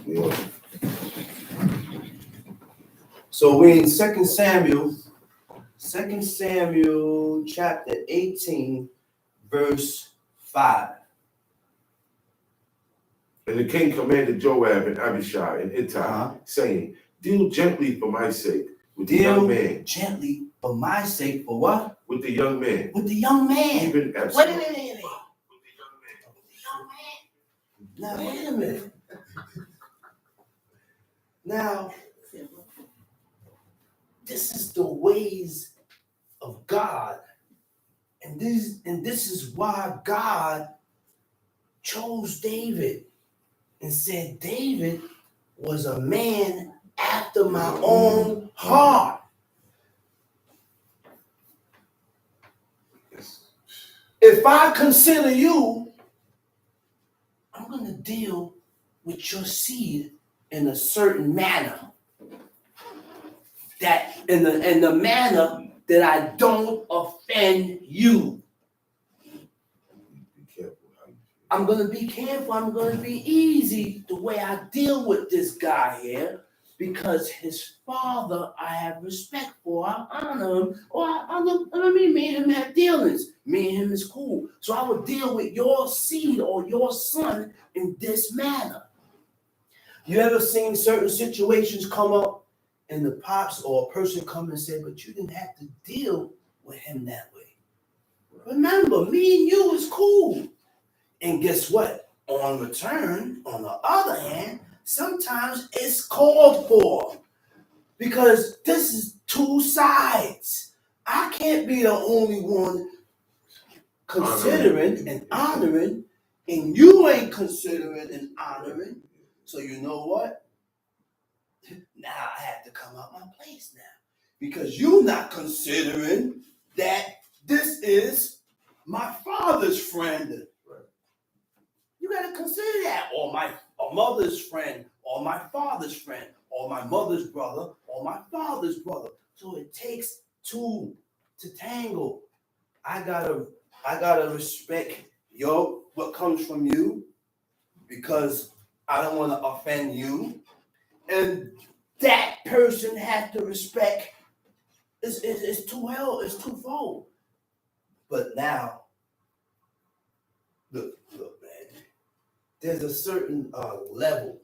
Yeah. So we're in 2 Samuel chapter 18, verse 5. And the king commanded Joab and Abishai and Ittai, saying, deal gently for my sake with the young man. Gently for my sake, for what? With the young man. With the young man. Even Absalom. Wait. Now, wait a minute. Now, this is the ways of God. And this is why God chose David and said David was a man after my own heart. If I consider you, I'm going to deal with your seed in a certain manner. That in the manner that I don't offend you. I'm going to be careful. I'm going to be easy the way I deal with this guy here, because his father I have respect for. I honor him. Me and him have dealings. Me and him is cool. So I would deal with your seed or your son in this manner. You ever seen certain situations come up and the pops or a person come and say, but you didn't have to deal with him that way. Remember, me and you is cool. And guess what? On return, on the other hand, sometimes it's called for. Because this is two sides. I can't be the only one considering and honoring, and you ain't considering and honoring. So you know what? Now I have to come out my place now. Because you're not considering that this is my father's friend. You got to consider that, or my mother's friend, or my father's friend, or my mother's brother, or my father's brother. So it takes two to tangle. I gotta respect what comes from you, because I don't want to offend you, and that person has to respect. It's twofold. But now, look, man. There's a certain level.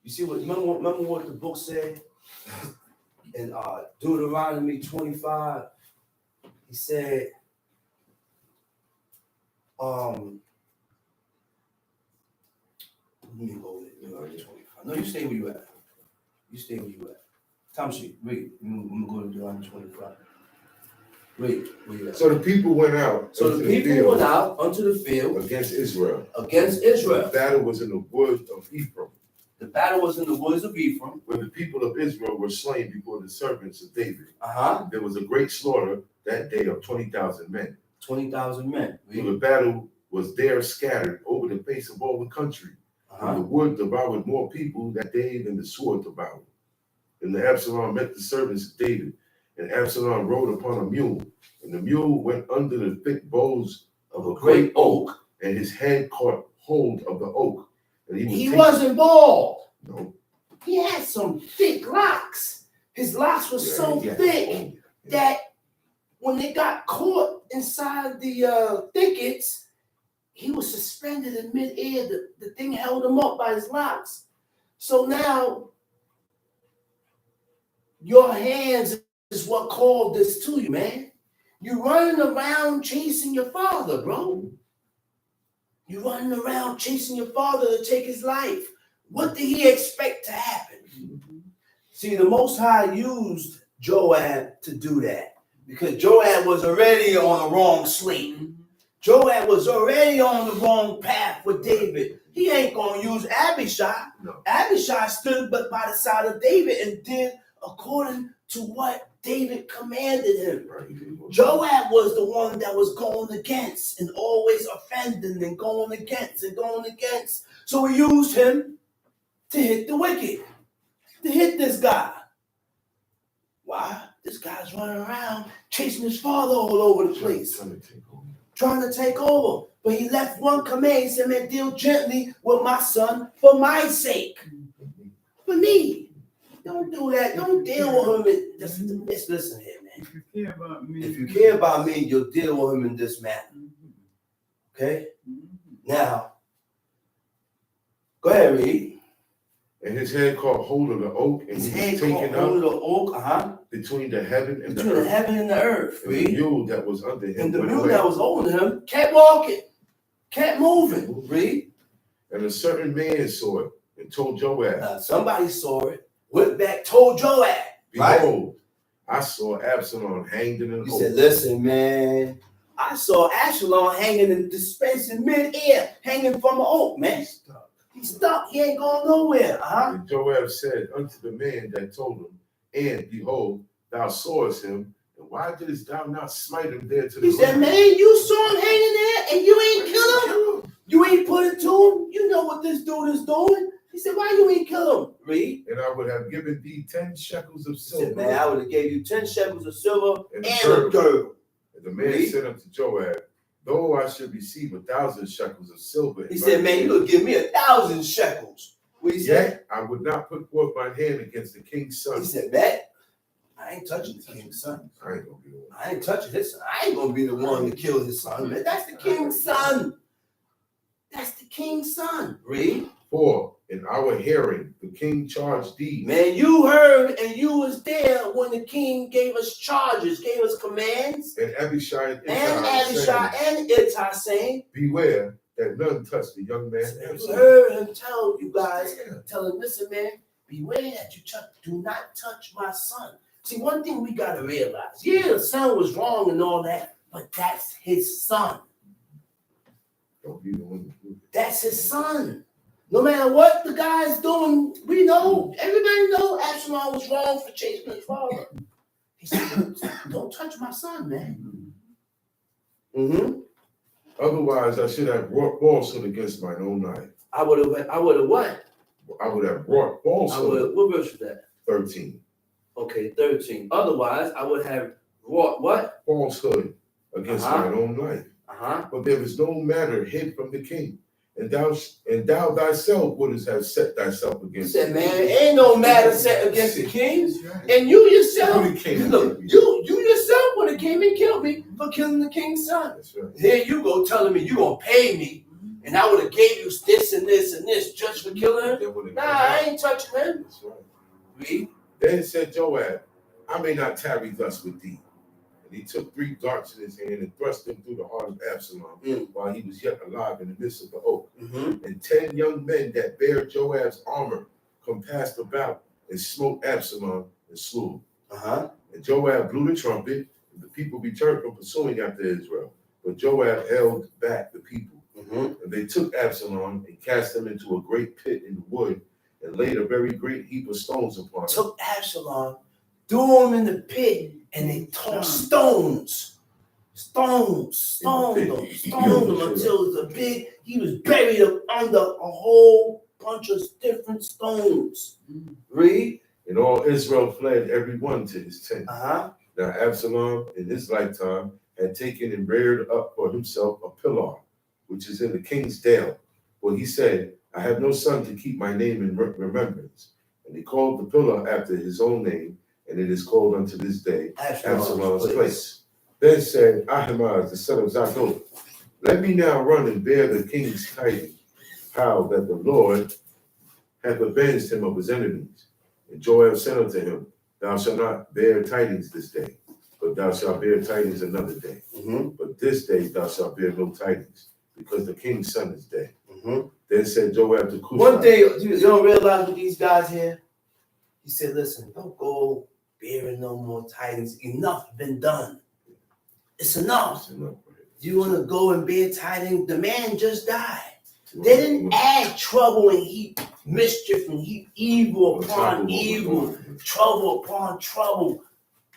You see remember what the book said in Deuteronomy 25? He said, let me go with Deuteronomy 25. No, you stay where you at. Tom sheet, read. I'm gonna go to Deuteronomy 25. Wait, where you at? So the people went out. So the people went out onto the field against Israel. The battle was in the woods of Ephraim. Where the people of Israel were slain before the servants of David. There was a great slaughter that day of 20,000 men. 20,000 men. So the battle was there scattered over the face of all the country. And the wood devoured more people that day than the sword devoured. And the Absalom met the servants of David. And Absalom rode upon a mule, and the mule went under the thick boughs of a great oak, and his head caught hold of the oak. And he wasn't bald. No. He had some thick locks. His locks were so thick that when they got caught inside the thickets, he was suspended in midair. The thing held him up by his locks. So now, your hands is what called this to you, man. You're running around chasing your father, bro. You're running around chasing your father to take his life. What did he expect to happen? See, the Most High used Joab to do that, because Joab was already on the wrong slate. Joab was already on the wrong path with David. He ain't going to use Abishai. No. Abishai stood by the side of David and did according to what David commanded him. Joab was the one that was going against and always offending and going against. So he used him to hit the wicked, to hit this guy. Why? This guy's running around chasing his father all over the place, trying to take over. But he left one command. He said, man, deal gently with my son for my sake. for me. Don't do that. Don't deal with him. Just listen here, man. If you care about me, If you care about me, you'll deal with him in this manner. Okay? Now, go ahead, read. And his head caught hold of the oak, and His he head was caught taken hold of up the oak, between the heaven and between the the earth. heaven and the earth. And the Read. mule that was under him And the went mule away. that was over him kept walking, kept moving. Read. And a certain man saw it and told Joab, Now, somebody saw it, went back, told Joab. Right? behold, I saw Absalom hanged in an He oak. said, listen, man, I saw Absalom hanging in dispensing mid-air, hanging from an oak, man. He's stuck. He ain't going nowhere. And Joab said unto the man that told him, and behold, thou sawest him, and why didst thou not smite him there to the He said, ground? man, you saw him hanging there and you ain't kill him? You ain't put it to him? You know what this dude is doing? He said, why you ain't kill him? Read. And I would have given thee 10 shekels of He silver. said, man, I would have gave you 10 shekels of silver And and a a girdle. girdle. And the man Read. said unto Joab, though I should receive 1,000 shekels of silver. He said, man, you would give me 1,000 shekels. What he said? Yet I would not put forth my hand against the king's son. He said, man, I ain't touching the king's son. I ain't gonna be the one. I ain't touching his son. I ain't gonna be the one to kill his son, man. That's the king's son. That's the king's son. Read. For in our hearing, the king charged thee. Man, you heard and you was there when the king gave us charges, gave us commands. And Abishai and And Ittai, Abishai saying, and Ittai saying, beware that none touch the young man. you heard him tell you guys, tell him, listen, man, beware that you do not touch my son. See, one thing we got to realize, yeah, the son was wrong and all that, but that's his son. Don't be the one to do it. That's his son. No matter what the guy's doing, we know, everybody know Absalom was wrong for chasing his father. He said, don't touch my son, man. Mm-hmm. Otherwise, I should have brought falsehood against mine own life. I would have what? I would have brought falsehood. What verse was that? 13. Okay, 13. Otherwise, I would have wrought what? Falsehood against mine own life. But there is no matter hid from the king. And thou thyself wouldst have set thyself He against said, him. man, ain't no matter set against the king. right. And you yourself, You came look, and you yourself would have came and killed me for killing the king's son. That's right. Here you go telling me you gonna pay me, and I would have gave you this and this and this just for killing him. They would've Nah, come I out. ain't touching him. That's right. Read. Then said Joab, I may not tarry thus with thee. And he took 3 darts in his hand and thrust them through the heart of Absalom while he was yet alive in the midst of the oak. Mm-hmm. And 10 young men that bare Joab's armor compassed about and smote Absalom and slew him. And Joab blew the trumpet, and the people returned from pursuing after Israel. But Joab held back the people. And they took Absalom and cast him into a great pit in the wood and laid a very great heap of stones upon him. Took Absalom, threw him in the pit, and they tossed stones him until it was he was buried up under a whole bunch of different stones. Read. And all Israel fled every one to his tent. Uh-huh. Now Absalom in his lifetime had taken and reared up for himself a pillar, which is in the king's dale. For he said, I have no son to keep my name in remembrance. And he called the pillar after his own name, and it is called unto this day Absalom's place. Then said Ahimaaz, the son of Zadok, let me now run and bear the king's tidings, how that the Lord hath avenged him of his enemies. And Joab said unto him, thou shalt not bear tidings this day, but thou shalt bear tidings another day. But this day thou shalt bear no tidings, because the king's son is dead. Then said Joab to Cushai. One thing you don't realize with these guys here, he said, listen, don't go bearing no more tidings. Enough been done. It's enough. You want to go and bear tidings? The man just died. They didn't add trouble and heap mischief and heap evil upon evil, trouble upon trouble.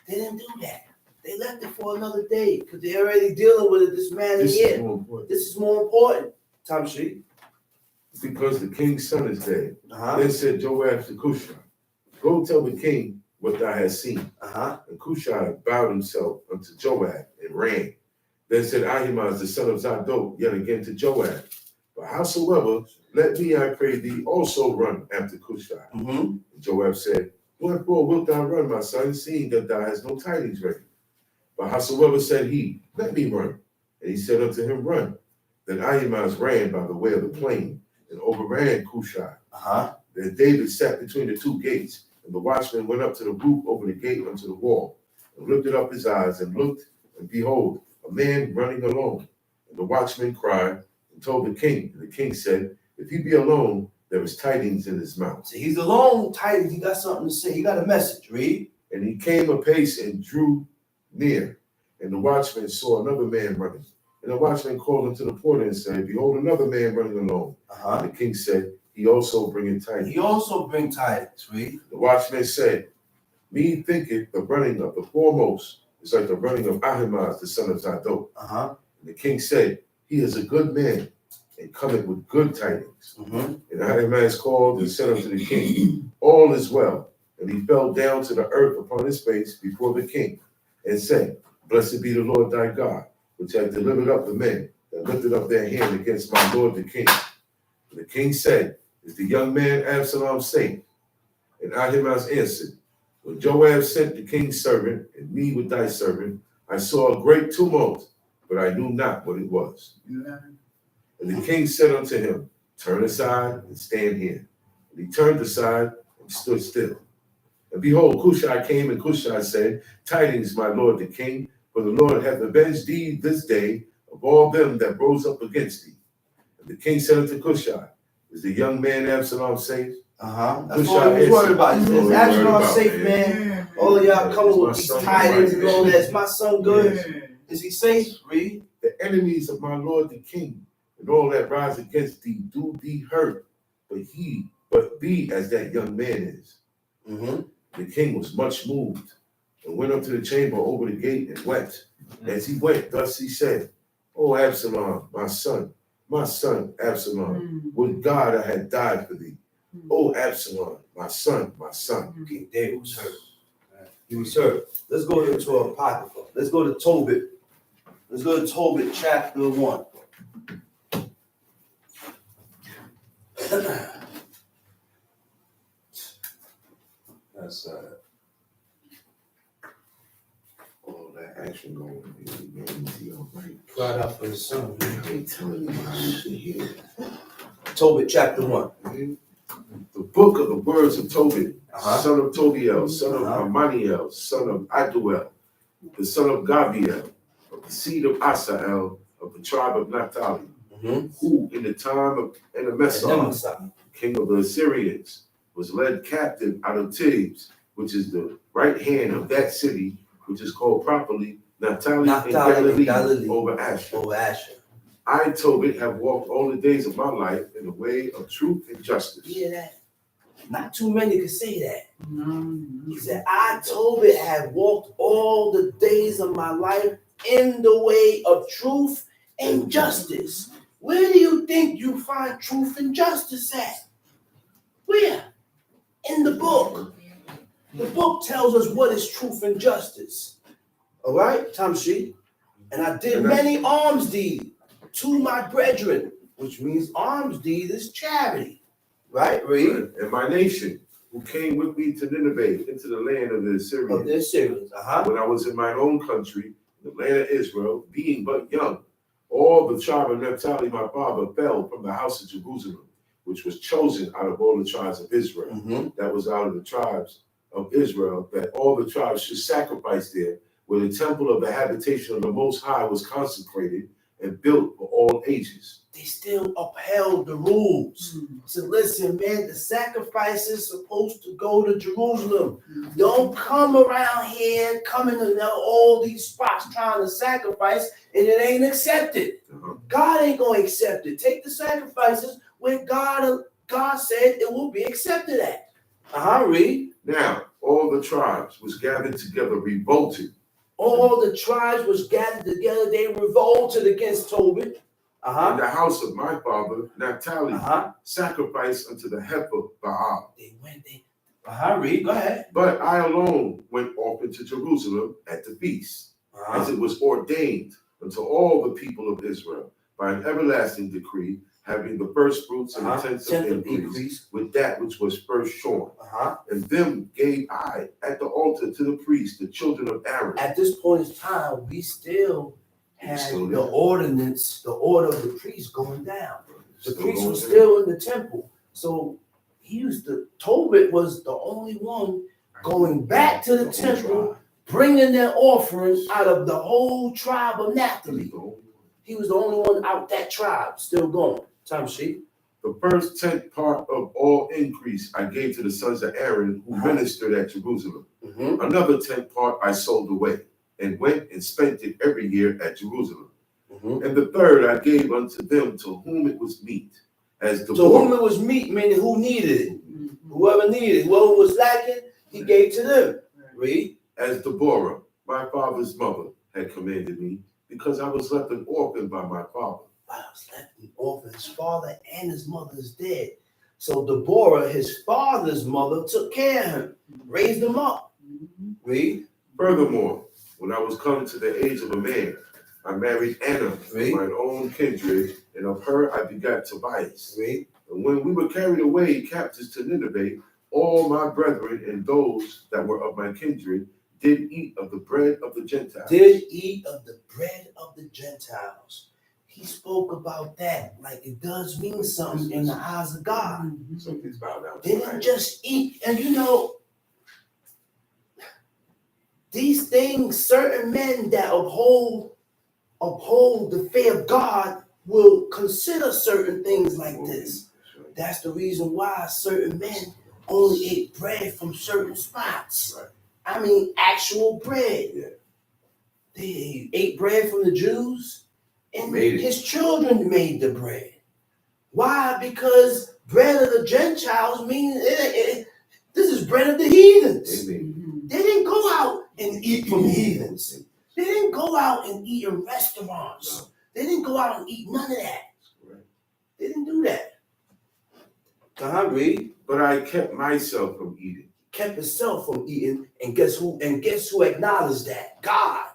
They didn't do that. They left it for another day because they're already dealing with it this man here. This is more important. Tom Street. Because the king's son is dead. Then said Joab to Cushai, go tell the king what thou hast seen. And Cushai bowed himself unto Joab and ran. Then said Ahimaaz, the son of Zadok, yet again to Joab, But howsoever, let me, I pray thee, also run after Cushai. Mm-hmm. And Joab said, wherefore wilt thou run, my son, seeing that thou hast no tidings ready? But howsoever said he, let me run. And he said unto him, run. Then Ahimaaz ran by the way of the plain and overran Cushai. Then David sat between the two gates, and the watchman went up to the roof over the gate unto the wall, and lifted up his eyes and looked, and behold, a man running alone. And the watchman cried and told the king. And the king said, if he be alone, there is tidings in his mouth. So he's alone, tidings. He got something to say. He got a message. Read. And he came apace and drew near, and the watchman saw another man running. And the watchman called unto the porter and said, behold, another man running alone. And the king said, he also bringeth tidings. He also bring tidings. Read. The watchman said, me thinketh the running of the foremost is like the running of Ahimaaz, the son of Zadok. And the king said, he is a good man, and cometh with good tidings. And Ahimaaz called and said unto the king, all is well. And he fell down to the earth upon his face before the king, and said, blessed be the Lord thy God, which hath delivered up the men that lifted up their hand against my lord the king. And the king said, is the young man Absalom safe? And Ahimaaz answered, when Joab sent the king's servant, and me with thy servant, I saw a great tumult, but I knew not what it was. And the king said unto him, turn aside and stand here. And he turned aside and stood still. And behold, Cushai came, and Cushai said, tidings, my lord the king, for the Lord hath avenged thee this day of all them that rose up against thee. And the king said unto Cushai, is the young man Absalom safe? That's all he was worried about. He says, Absalom safe, man. All of y'all coming with these tidings and all that. Is my son good? Is he safe? Read. The enemies of my lord the king and all that rise against thee do thee hurt, but be as that young man is. The king was much moved and went up to the chamber over the gate and wept. As he went, thus he said, O Absalom, my son, Absalom, would God I had died for thee. O Absalom, my son, King David was hurt. He was hurt. Let's go into Apocrypha. Let's go to Tobit. Let's go to Tobit chapter 1. That's all that action going on. Cried out for his son. I ain't telling you how to hear. Tobit chapter 1. The book of the words of Tobit, son of Tobiel, son of Amaniel, son of Aduel, the son of Gabiel, of the seed of Asael, of the tribe of Naphtali, who in the time of Enemessar, king of the Assyrians, was led captive out of Tibes, which is the right hand of that city, which is called properly Naphtali and Galilee over Asher. I, Tobit, have walked all the days of my life in the way of truth and justice. Hear that? Not too many can say that. He said, I, Tobit, have walked all the days of my life in the way of truth and justice. Where do you think you find truth and justice at? Where? In the book. The book tells us what is truth and justice. All right, Tamshi? And I did many alms deeds to my brethren, which means alms deed is charity. Right? Read. And my nation, who came with me to Nineveh into the land of the Assyrians. When I was in my own country, the land of Israel, being but young, all the tribe of Naphtali, my father, fell from the house of Jerusalem, which was chosen out of all the tribes of Israel. That was out of the tribes of Israel, that all the tribes should sacrifice there, where the temple of the habitation of the Most High was consecrated and built for all ages. They still upheld the rules. So listen, man, the sacrifice is supposed to go to Jerusalem. Don't come around here, coming to all these spots trying to sacrifice, and it ain't accepted. God ain't going to accept it. Take the sacrifices where God said it will be accepted at. Read. Now, all the tribes was gathered together, revolted. All the tribes was gathered together. They revolted against Tobit. In the house of my father, Naphtali, sacrificed unto the heifer Baal. Read, go ahead. But I alone went off into Jerusalem at the feast, as it was ordained unto all the people of Israel by an everlasting decree, having the first fruits and the tenth of increase with that which was first shorn. And them gave I at the altar to the priests, the children of Aaron. At this point in time, we still had the ordinance, the order of the priest going down. The priest was still in the temple. So Tobit was the only one going back to the temple, bringing their offerings out of the whole tribe of Naphtali. He was the only one out that tribe, still going. Time sheet. The first 10th part of all increase I gave to the sons of Aaron who ministered at Jerusalem. Another 10th part I sold away and went and spent it every year at Jerusalem. And the third I gave unto them to whom it was meet. As the whom it was meet, meaning who needed it. Whoever needed it, whoever was lacking, he gave to them. Read. As Deborah, my father's mother, had commanded me, because I was left an orphan by my father. I was left an orphan. His father and his mother is dead. So Deborah, his father's mother, took care of him, raised him up. Read. Furthermore, when I was come to the age of a man, I married Anna of my own kindred, and of her I begat Tobias. Read. And when we were carried away captives to Nineveh, all my brethren and those that were of my kindred did eat of the bread of the Gentiles. Did eat of the bread of the Gentiles. He spoke about that like it does mean something in the eyes of God. Something's about that. They didn't just eat. And these things, certain men that uphold the fear of God will consider certain things like this. That's the reason why certain men only ate bread from certain spots. I mean, actual bread. They ate bread from the Jews, and his children made the bread. Why? Because bread of the Gentiles means this is bread of the heathens. They didn't go out and eat from heathens. They didn't go out and eat in restaurants. No. They didn't go out and eat none of that. They didn't do that. Read. But I kept myself from eating. Kept himself from eating, and guess who acknowledged that? God.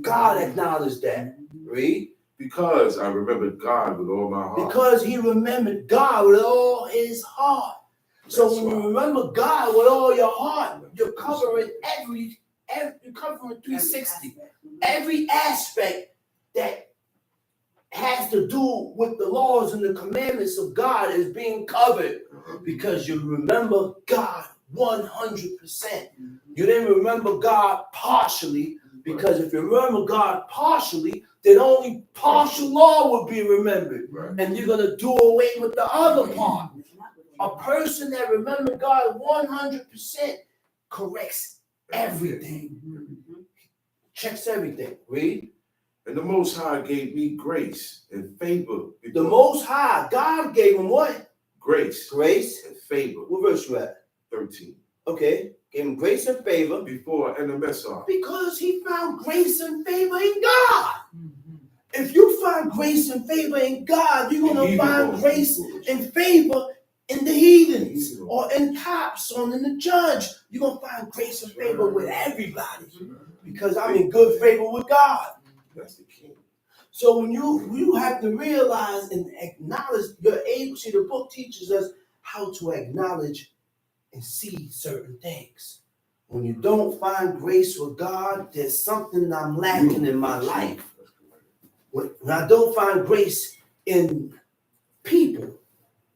God acknowledged that. Read. Because I remembered God with all my heart. Because he remembered God with all his heart. So when you remember God with all your heart, you're covering you're covering 360. Every aspect that has to do with the laws and the commandments of God is being covered because you remember God 100%. You didn't remember God partially, because if you remember God partially, then only partial law will be remembered. And you're going to do away with the other part. A person that remembers God 100% corrects everything. Checks everything. Read. And the Most High gave me grace and favor. The Most High, God gave him what? Grace. Grace and favor. What verse you at? 13. Okay. Gave him grace and favor. Before NMSR. Because he found grace and favor in God. If you find grace and favor in God, you're going to find grace and favor in the heathens or in cops or in the judge. You're going to find grace and favor with everybody because I'm in good favor with God. That's the king. So when you have to realize and acknowledge, you're able, see, the book teaches us how to acknowledge and see certain things. When you don't find grace with God, there's something I'm lacking in my life. When I don't find grace in people,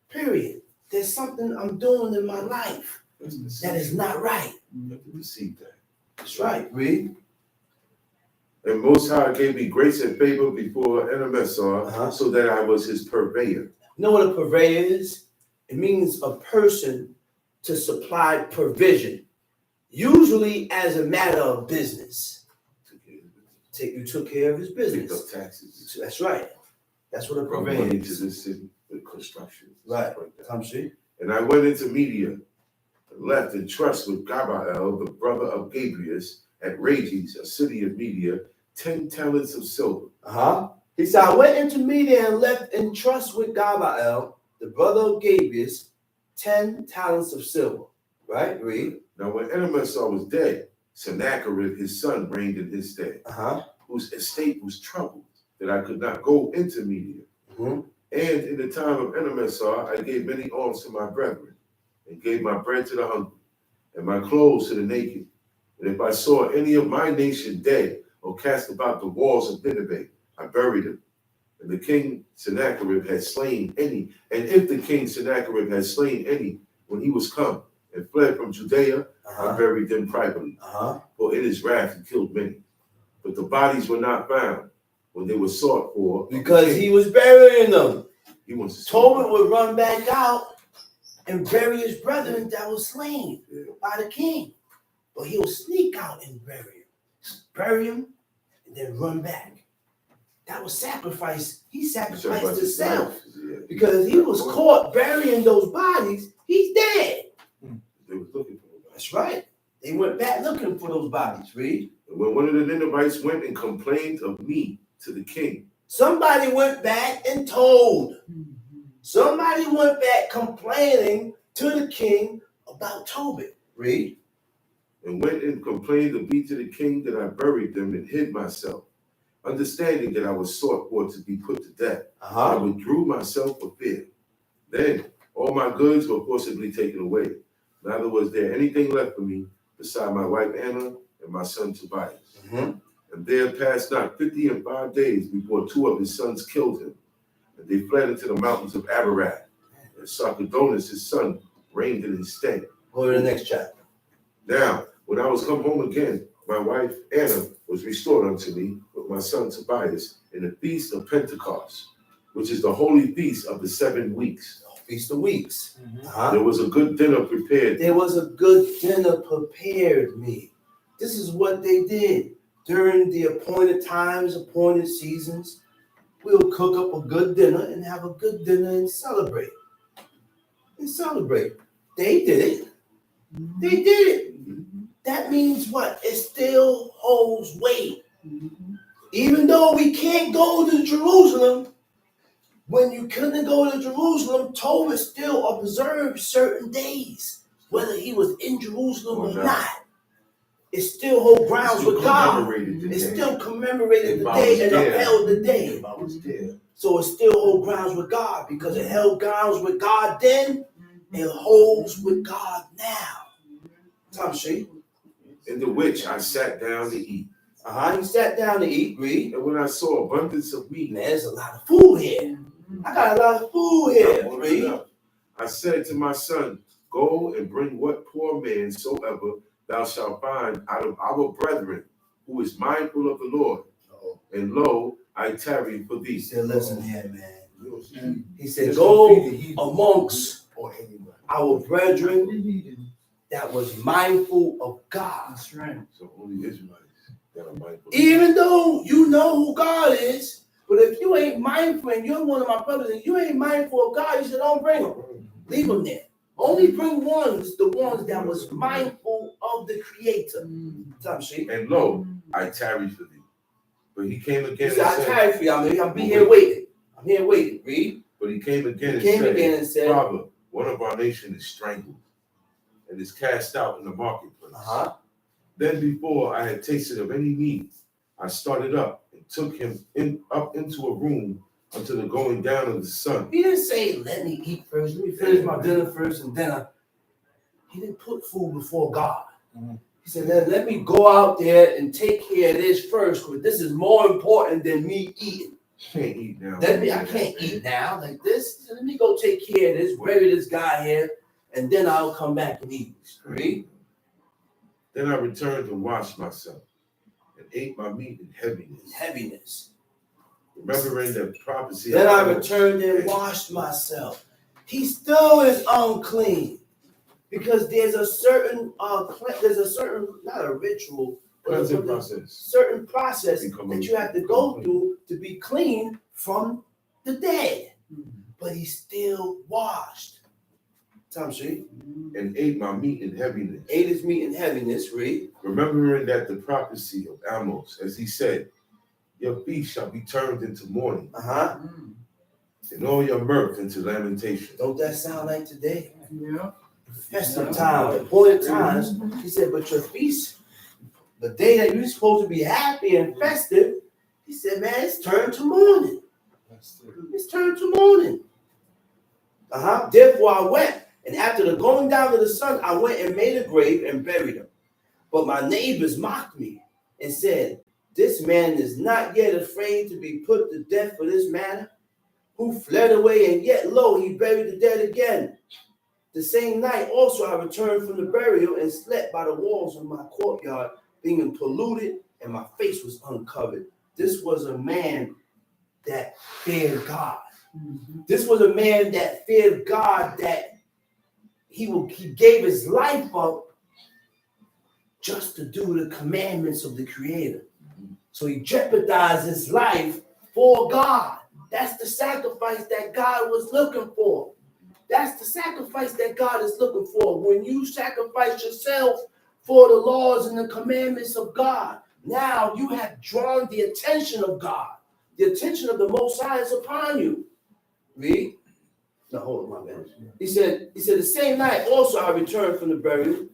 period, there's something I'm doing in my life that is not right. You have to receive that. That's right. Read. And Most High gave me grace and favor before NMSR so that I was his purveyor. You know what a purveyor is? It means a person to supply provision, usually as a matter of business. You took care of his business. Picked up taxes. That's right. That's what a purveyor money is. to this city with construction. Right. Like Come see. And I went into media, left in trust with Gabael, the brother of Gabrius, at Rages, a city of Media, 10 talents of silver. He said, I went into media and left in trust with Gabael, the brother of Gabrius, 10 talents of silver. Right? Read. Now when NMSR was dead, Sennacherib, his son, reigned in his stead, whose estate was troubled, that I could not go into Media. And in the time of Enemesar, I gave many alms to my brethren, and gave my bread to the hungry, and my clothes to the naked. And if I saw any of my nation dead or cast about the walls of Nineveh, I buried him. And the king Sennacherib had slain any, and if the king Sennacherib had slain any when he was come and fled from Judea, I buried them privately. For in his wrath he killed many. But the bodies were not found when they were sought for. Because he was burying them. He wants to Tobit would run back out and bury his brethren that was slain by the king. But he'll sneak out and bury him, and then run back. That was sacrifice. He sacrificed himself. Because he was caught burying those bodies, he's dead. They was looking for him. That's right. They went back looking for those bodies, read. And when one of the Ninevites went and complained of me to the king. Somebody went back and told. Somebody went back complaining to the king about Tobit. Read. And went and complained of me to the king that I buried them and hid myself, understanding that I was sought for to be put to death. I withdrew myself for fear. Then all my goods were forcibly taken away. Neither was there anything left for me beside my wife Anna and my son Tobias. And there passed not 55 days before 2 of his sons killed him. And they fled into the mountains of Ararat. And Sarchedonus, his son, reigned in his stead. Go to the next chapter. Now, when I was come home again, my wife Anna was restored unto me with my son Tobias in the feast of Pentecost, which is the holy feast of the 7 weeks. Feast of Weeks. There was a good dinner prepared. There was a good dinner prepared me. This is what they did during the appointed times, appointed seasons. We'll cook up a good dinner and have a good dinner and celebrate. They did it. They did it. That means what? It still holds weight. Even though we can't go to Jerusalem, when you couldn't go to Jerusalem, Tobit still observed certain days, whether he was in Jerusalem or not. It still holds grounds with God. It still commemorated the day and upheld the day. So it still holds grounds with God because it held grounds with God then. It holds with God now. Tom Shea. In the which I sat down to eat. He sat down to eat, read. And when I saw abundance of meat. Man, there's a lot of food here. I got a lot of food here, read. I said to my son, go and bring what poor man soever thou shalt find out of our brethren, who is mindful of the Lord. And lo, I tarry for thee. He said, listen here, man. He said, go amongst our brethren that was mindful of God. That's right. So only Israelites that are mindful. Even though you know who God is, but if you ain't mindful and you're one of my brothers and you ain't mindful of God, you said, don't bring them. Leave them there. Only bring the ones that was mindful of the Creator. And lo, I tarry for thee. But he came again and said, I tarry for you. I'll be here waiting. I'm here waiting. Read. But he came again and said, Father, one of our nation is strangled and is cast out in the marketplace. Then before I had tasted of any meat, I started up and took him up into a room until the going down of the sun. He didn't say, let me eat first. Let me finish my dinner first and then he didn't put food before God. He said, let me go out there and take care of this first, because this is more important than me eating. Can't eat now. I can't eat now like this. So let me go take care of this, bury this guy here, and then I'll come back and eat. Read. Then I returned and washed myself and ate my meat in heaviness. Remembering the prophecy. Then I returned and washed myself. He still is unclean because there's a certain not a ritual, but a certain process that you have to go through to be clean from the dead. But he still washed. Tom Street. And ate my meat in heaviness. Ate his meat in heaviness, read. Remembering that the prophecy of Amos, as he said, your feast shall be turned into mourning. And all your mirth into lamentation. Don't that sound like today? Yeah. Festive time, appointed times. He said, but your feast, the day that you're supposed to be happy and festive, he said, man, it's turned to mourning. It's turned to morning. Therefore I went, and after the going down of the sun, I went and made a grave and buried him. But my neighbors mocked me and said, this man is not yet afraid to be put to death for this matter, who fled away, and yet lo, he buried the dead again. The same night also I returned from the burial and slept by the walls of my courtyard, being polluted, and my face was uncovered. This was a man that feared God. This was a man that feared God, that he gave his life up just to do the commandments of the Creator. So he jeopardized his life for God. That's the sacrifice that God was looking for. That's the sacrifice that God is looking for. When you sacrifice yourself for the laws and the commandments of God, now you have drawn the attention of God. The attention of the Most High is upon you. Read. No, hold on, my man. He said, the same night also I returned from the burial,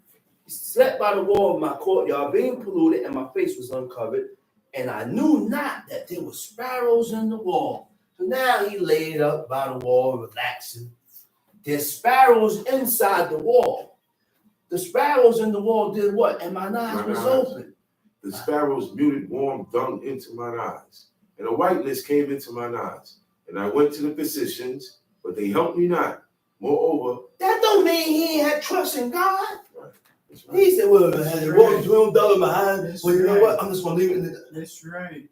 slept by the wall of my courtyard, being polluted, and my face was uncovered. And I knew not that there were sparrows in the wall. So now he laid up by the wall, relaxing. There's sparrows inside the wall. The sparrows in the wall did what? And my eyes was open. The sparrows muted warm dung into mine eyes, and a whiteness came into mine eyes. And I went to the physicians, but they helped me not. Moreover, that don't mean he ain't had trust in God. Right. He said, well, I had to walk $12 behind. Well, you know what? I'm just going to leave it. That's right.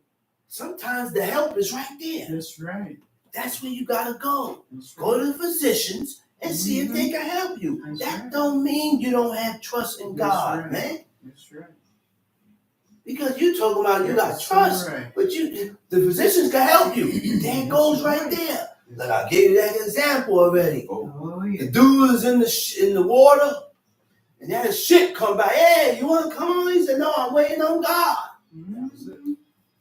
Sometimes the help is right there. That's right. That's where you got to go. Go to the physicians and see if they can help you. That don't mean you don't have trust in God, man. That's right. Because you talking about you got trust, but the physicians can help you. There it goes right there. Like I gave you that example already. Oh, yeah. The dude is in the water, and then a ship come by. Hey, you want to come on? He said, no, I'm waiting on God.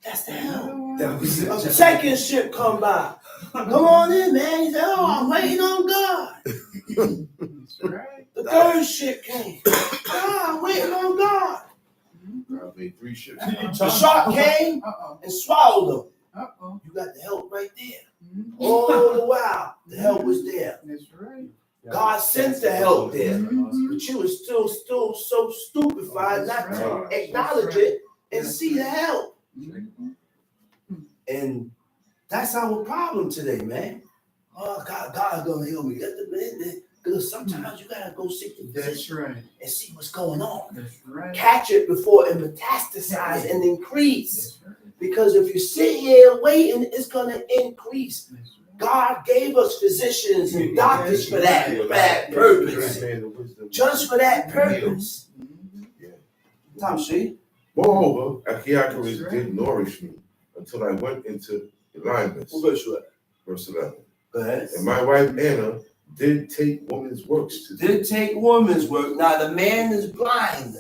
That's the help. A second ship come by. Come on in, man. He said, oh, I'm waiting on God. That's right. The third ship came. Oh, I'm waiting on God. I made 3 ships. The shark came and swallowed them. You got the help right there. All the while, the help was there. That's right. God sent the help there. But you were still so stupefied not to acknowledge it and see the help. And that's our problem today, man. Oh, God's going to heal me. Because sometimes you got to go seek the physician and see what's going on. That's right. Catch it before it metastasizes and increase. Because if you sit here waiting, it's going to increase. God gave us physicians and doctors for that purpose. Just for that purpose. Tom, see? Moreover, Achiacharus did nourish me until I went into alignment. Verse 11. Go ahead. And my wife Anna did take woman's works to do. Did take woman's work. Now the man is blind.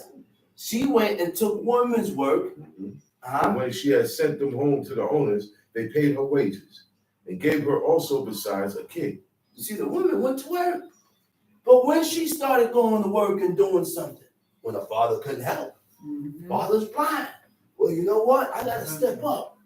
She went and took woman's work. And when she had sent them home to the owners, they paid her wages and gave her also besides a kid. You see, the woman went to work. But when she started going to work and doing something, when her father couldn't help, father's blind. Well, you know what? I got to step up.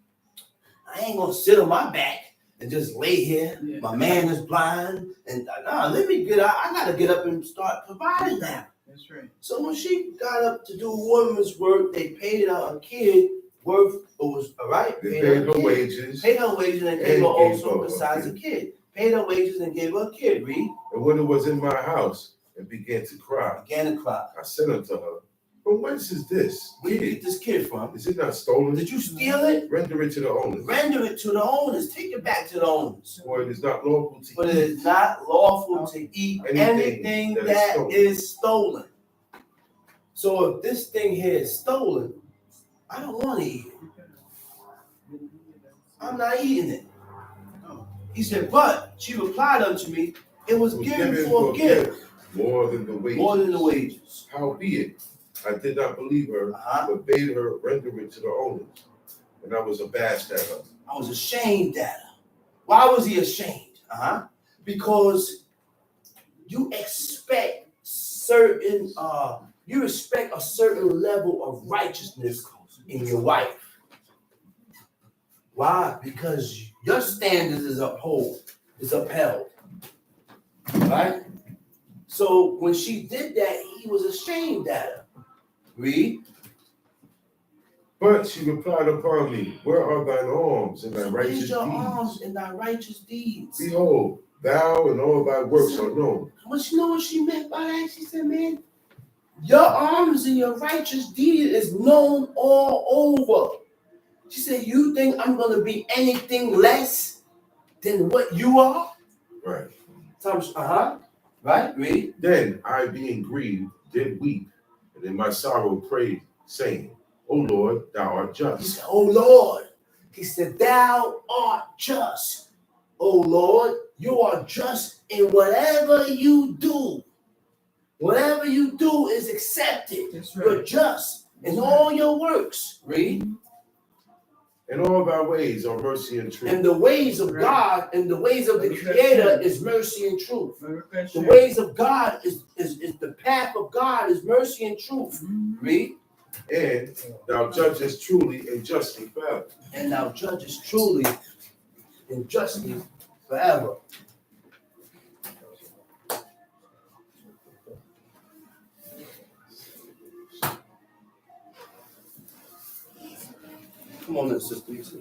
I ain't going to sit on my back and just lay here. My man is blind. And let me get out. I got to get up and start providing now. That's right. So when she got up to do woman's work, they paid her a kid worth, it was all right. They paid her wages. Paid her wages and gave her also besides a kid. Paid her wages and gave her a kid, read. And when it was in my house and began to cry, I said unto her, from whence is this? Where did you get this kid from? Is it not stolen? Did you steal it? Render it to the owners. Render it to the owners. Take it back to the owners. For it is not lawful to But it is not lawful to eat anything that is stolen. So if this thing here is stolen, I don't want to eat it. I'm not eating it. He said, but she replied unto me, it was given for a gift. More than the wages. More than the wages. Howbeit, I did not believe her, but bade her render it to the owners. And I was abashed at her. I was ashamed at her. Why was he ashamed? Because you expect a certain level of righteousness in your wife. Why? Because Your standards is upheld. Right? So when she did that, he was ashamed at her. Read. But she replied upon me, where are thine arms and thy So righteous where's your deeds? arms and thy righteous deeds? Behold, thou and all thy works are known. But you know what she meant by that? She said, man, your arms and your righteous deed is known all over. She said, you think I'm going to be anything less than what you are? Right. Right? Read. Then I, being grieved, did weep, and in my sorrow prayed, saying, O Lord, thou art He just. said, oh Lord. He said, thou art just. Oh Lord, you are just in whatever you do. Whatever you do is accepted. That's right. You're just in all your works. Read. And all thy ways are mercy and truth. And the ways of Right. God and the ways of the Look at that Creator shit. is mercy and truth. Look at that The shit. ways of God is the path of God is mercy and truth. Mhm. Read. And thou judgest truly and justly forever. And thou judgest truly and justly forever. Come on in, Sister Lisa.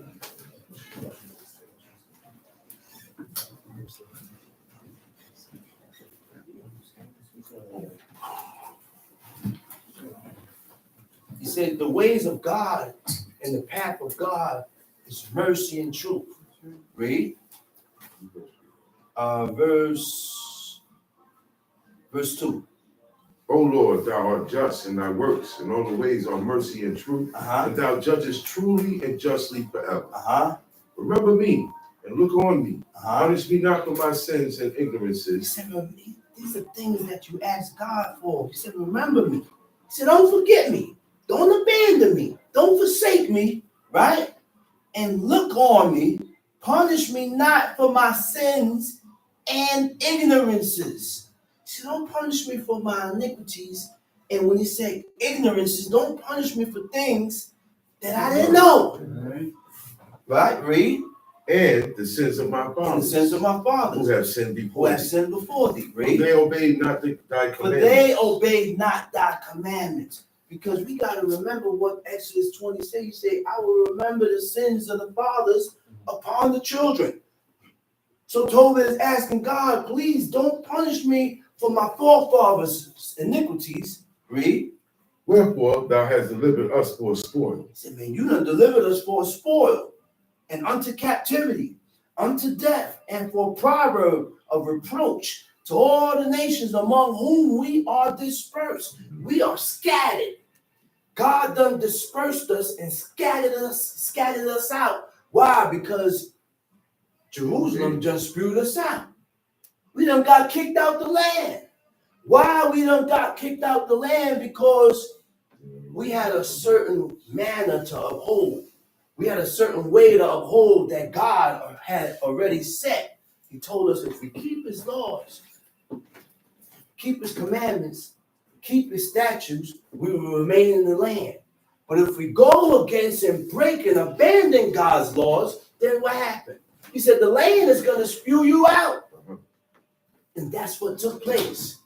He said the ways of God and the path of God is mercy and truth. Read. Verse 2. O Lord, thou art just in thy works, and all the ways are mercy and truth. And thou judgest truly and justly forever. Remember me and look on me. Punish me not for my sins and He ignorances. said, these are things that you ask God for. He said, remember me. He said, don't forget me. Don't abandon me. Don't forsake me. Right? And look on me. Punish me not for my sins and ignorances. He said, don't punish me for my iniquities. And when he said ignorances, don't punish me for things that I didn't know. Right. Right? Read. And the sins of my And the fathers, sins of my fathers who have sinned who before have thee. sinned before thee. For Read. they obeyed not thy For commandments. they obeyed not thy commandments. Because we got to remember what Exodus 20 says. He said, I will remember the sins of the fathers upon the children. So Tobit is asking God, please don't punish me for my forefathers' iniquities. Read. Wherefore thou hast delivered us for a spoil. He said, man, you done delivered us for a spoil and unto captivity, unto death, and for a proverb of reproach to all the nations among whom we are dispersed. We are scattered. God done dispersed us and scattered us out. Why? Because Jerusalem just spewed us out. We done got kicked out the land. Why we done got kicked out the land? Because we had a certain manner to uphold. We had a certain way to uphold that God had already set. He told us if we keep his laws, keep his commandments, keep his statutes, we will remain in the land. But if we go against and break and abandon God's laws, then what happened? He said the land is going to spew you out. And that's what took place.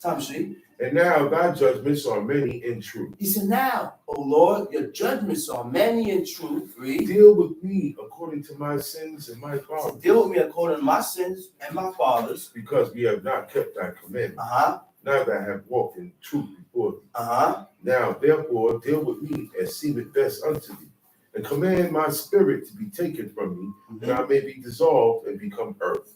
Tamshi. And now thy judgments are many and true. He said, now, O Lord, your judgments are many and true. Read. Deal with me according to my sins and my fathers. Deal with me according to my sins and my fathers. Because we have not kept thy commandments. Now that I have walked in truth before thee. Now, therefore, deal with me as seemeth best unto thee, and command my spirit to be taken from me, that I may be dissolved and become earth.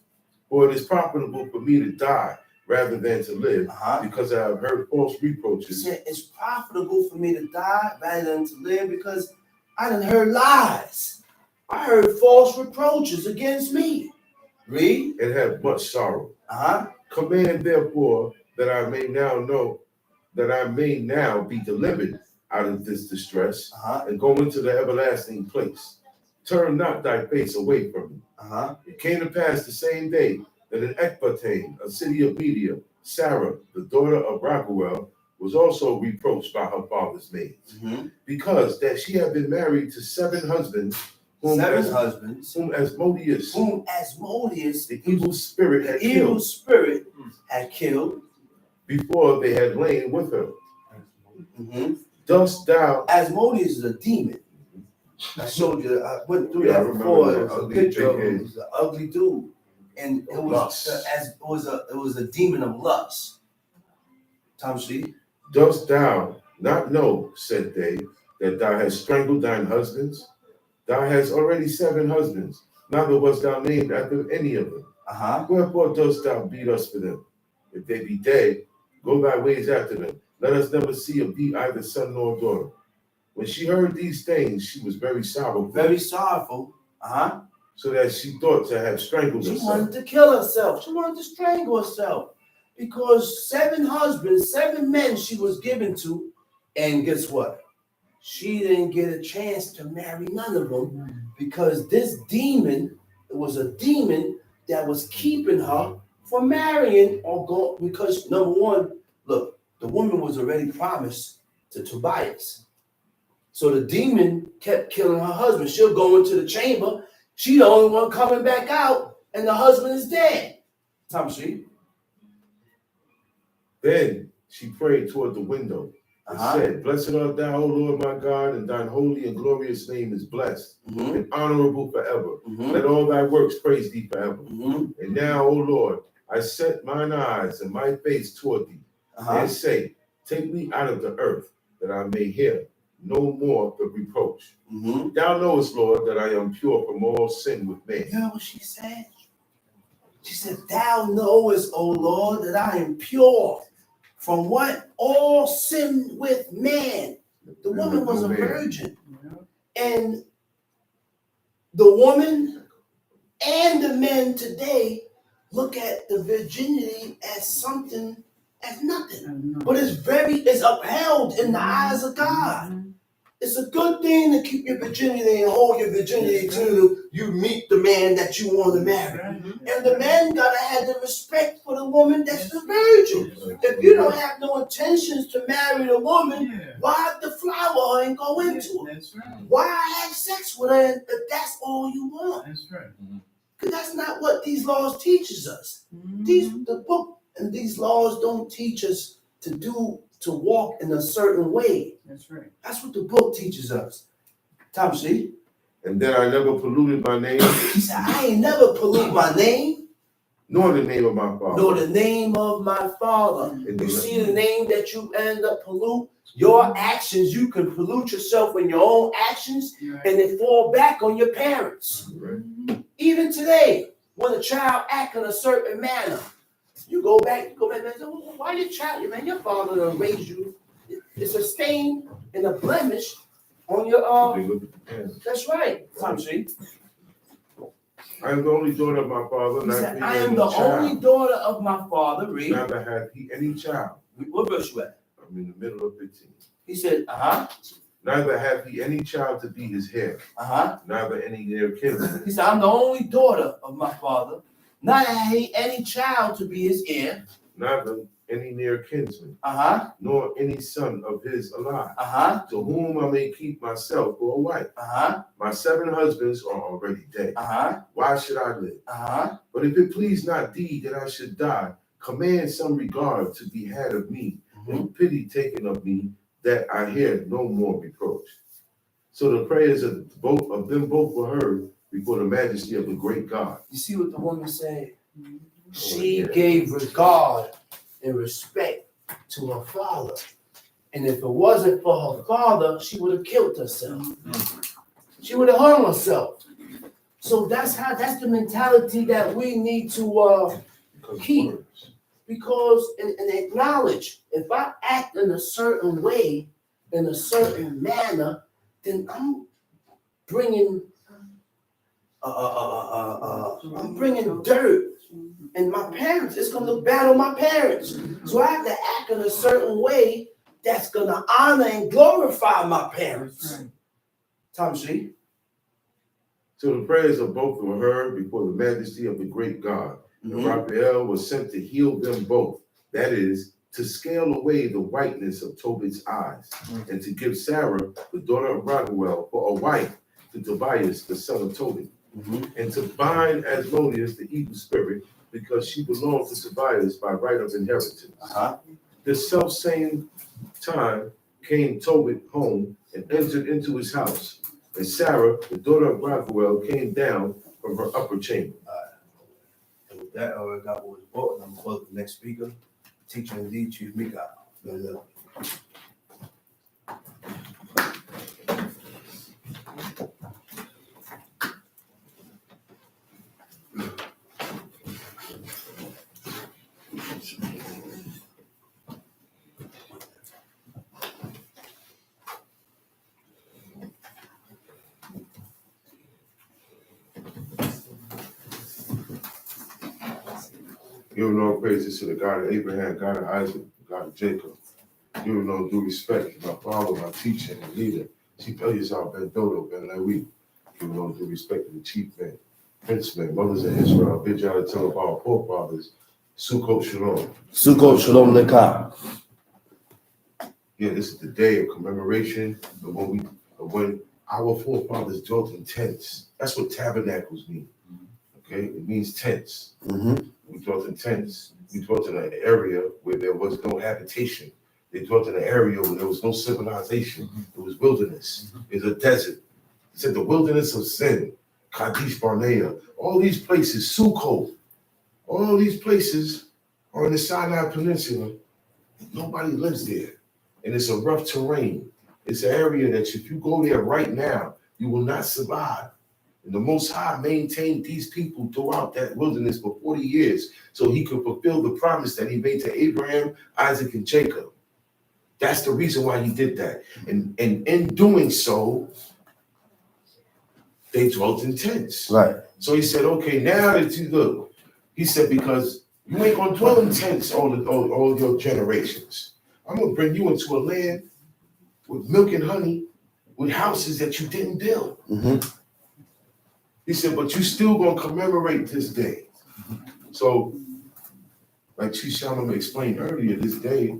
For it is profitable for me to die rather than to live, because I have heard false reproaches. He said, it's profitable for me to die rather than to live because I done heard lies. I heard false reproaches against me. Read. And have much sorrow. Command therefore that I may now be delivered out of this distress and go into the everlasting place. Turn not thy face away from me. It came to pass the same day that in Ecbatane, a city of Media, Sarah, the daughter of Raguel, was also reproached by her father's maids, because that she had been married to 7 husbands, whom seven as, husbands, whom Asmodeus, the the evil spirit, had evil killed spirit had killed. before they had lain with her. Mm-hmm. Dost thou, Asmodeus is a demon. I showed you. I went through Yeah, I that remember before. that. A picture of him. Big It was an ugly dude, and it was Lust. it was a demon of lust. Tom C. dost thou not know, said they, that thou hast strangled thine husbands? Thou hast already 7 husbands, neither wast thou named after any of them. Wherefore dost thou beat us for them? If they be dead, go thy ways after them. Let us never see of thee either son nor daughter. When she heard these things, she was very sorrowful. Very sorrowful. So that she thought to have strangled She herself. wanted to kill herself. She wanted to strangle herself. Because 7 husbands, 7 men she was given to, and guess what? She didn't get a chance to marry none of them because this demon, it was a demon that was keeping her from marrying or go because number one, look, the woman was already promised to Tobias. So the demon kept killing her husband. She'll go into the chamber. She the only one coming back out, and the husband is dead. Tom Street. Then she prayed toward the window and said, Blessed art thou, O Lord my God, and thine holy and glorious name is blessed and honorable forever. Let all thy works praise thee forever. And now, O Lord, I set mine eyes and my face toward thee, and say, Take me out of the earth, that I may hear no more the reproach. Thou knowest, Lord, that I am pure from all sin with man. You know what she said? She said, Thou knowest, O Lord, that I am pure from what? All sin with man. The woman was a virgin. And the woman and the men today look at the virginity as something, as nothing. But it's upheld in the eyes of God. It's a good thing to keep your virginity and hold your virginity till you meet the man that you want to marry. And the man gotta have the respect for the woman that's the virgin. If you don't have no intentions to marry the woman, why deflower her and go into it? Why have sex with her if that's all you want? Because that's not what these laws teaches us. The book and these laws don't teach us to walk in a certain way. That's right. That's what the book teaches us. Tom C. And then I never polluted my name. He said, I ain't never pollute my name. Nor the name of my father. Nor the name of my father. You see the name that you end up pollute? Your actions, you can pollute yourself in your own actions and they fall back on your parents. Even today, when a child acts in a certain manner, you go back and say, well, why your child, man, your father done raised you. It's a stain and a blemish on your that's right, Tom C. I am the only daughter of my father. He said, I am the only daughter of my father. Read. Neither hath he any child. What verse you at? I'm in the middle of 15. He said, Neither hath he any child to be his heir. Neither any near kinsman. He said, I'm the only daughter of my father. Neither hath he any child to be his heir. Neither any near kinsman. Nor any son of his alive. To whom I may keep myself for a wife. My 7 husbands are already dead. Why should I live? But if it please not thee that I should die, command some regard to be had of me, and pity taken of me, that I hear no more reproach. So the prayers of them both were heard before the majesty of the great God. You see what the woman said? She gave regard and respect to her father. And if it wasn't for her father, she would have killed herself. She would have hung herself. So that's the mentality that we need to keep. Because and acknowledge, if I act in a certain way, in a certain manner, then I'm bringing dirt. And my parents, it's going to look bad on my parents. So I have to act in a certain way that's going to honor and glorify my parents. Tom C. So the prayers of both were heard before the majesty of the great God. And Raphael was sent to heal them both. That is, to scale away the whiteness of Tobit's eyes, and to give Sarah, the daughter of Raguel, for a wife, to Tobias, the son of Tobit, Mhm. and to bind Asmodeus, the evil spirit, because she belonged to Tobias by right of inheritance. Uh-huh. This self-same time came Tobit home and entered into his house. And Sarah, the daughter of Raguel, came down from her upper chamber. And with that, I already got what was brought, and I'm going to call the next speaker, teacher indeed, Chief Mika. Giving all praises to the God of Abraham, God of Isaac, God of Jacob. Giving all due respect to my father, my teacher, and leader. Chief Eliazar Ben Dodo Ben Lewi. Giving all due respect to the chief men, princemen, mothers of Israel. Bid y'all to tell of our forefathers. Sukkot Shalom. Sukkot Shalom Lekah. Yeah, this is the day of commemoration of when our forefathers dwelt in tents. That's what tabernacles mean. Okay, it means tents. Mm-hmm. We dwelt in tents. We dwelt in an area where there was no habitation. They dwelt in an area where there was no civilization. It was wilderness. It was a desert. It said the wilderness of sin, Kadesh Barnea, all these places, Sukkot, all these places are in the Sinai Peninsula. Nobody lives there. And it's a rough terrain. It's an area that if you go there right now, you will not survive. And the Most High maintained these people throughout that wilderness for 40 years so he could fulfill the promise that he made to Abraham, Isaac, and Jacob. That's the reason why he did that. And in doing so, they dwelt in tents. Right. So he said, okay, now that you look, he said, because you ain't going to dwell in tents all your generations. I'm going to bring you into a land with milk and honey, with houses that you didn't build. Mm-hmm. He said, but you still gonna commemorate this day. So, like Chief Shalom explained earlier, this day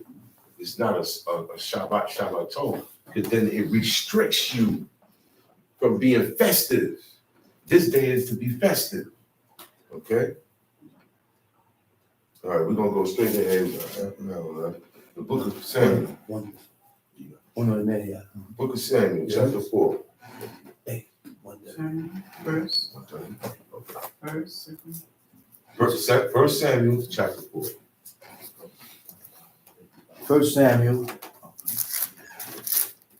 is not a Shabbaton, because then it restricts you from being festive. This day is to be festive. Okay? All right, we're gonna go straight ahead. The book of Samuel. Book of Samuel, chapter 4. First, second. First Samuel, chapter 4. 1 Samuel,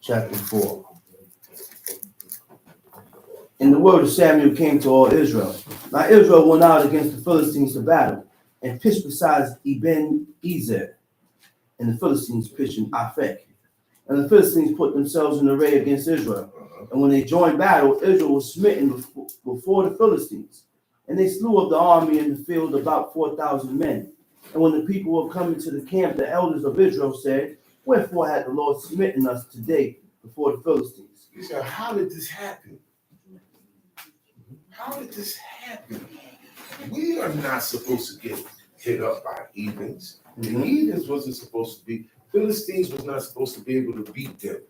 chapter 4. And the word of Samuel came to all Israel. Now Israel went out against the Philistines to battle, and pitched beside Eben-ezer. And the Philistines pitched in Aphek. And the Philistines put themselves in array against Israel. And when they joined battle, Israel was smitten before the Philistines. And they slew of the army in the field about 4,000 men. And when the people were coming to the camp, the elders of Israel said, wherefore had the Lord smitten us today before the Philistines? He said, how did this happen? How did this happen? We are not supposed to get hit up by heathens. The heathens wasn't supposed to be, Philistines was not supposed to be able to beat them.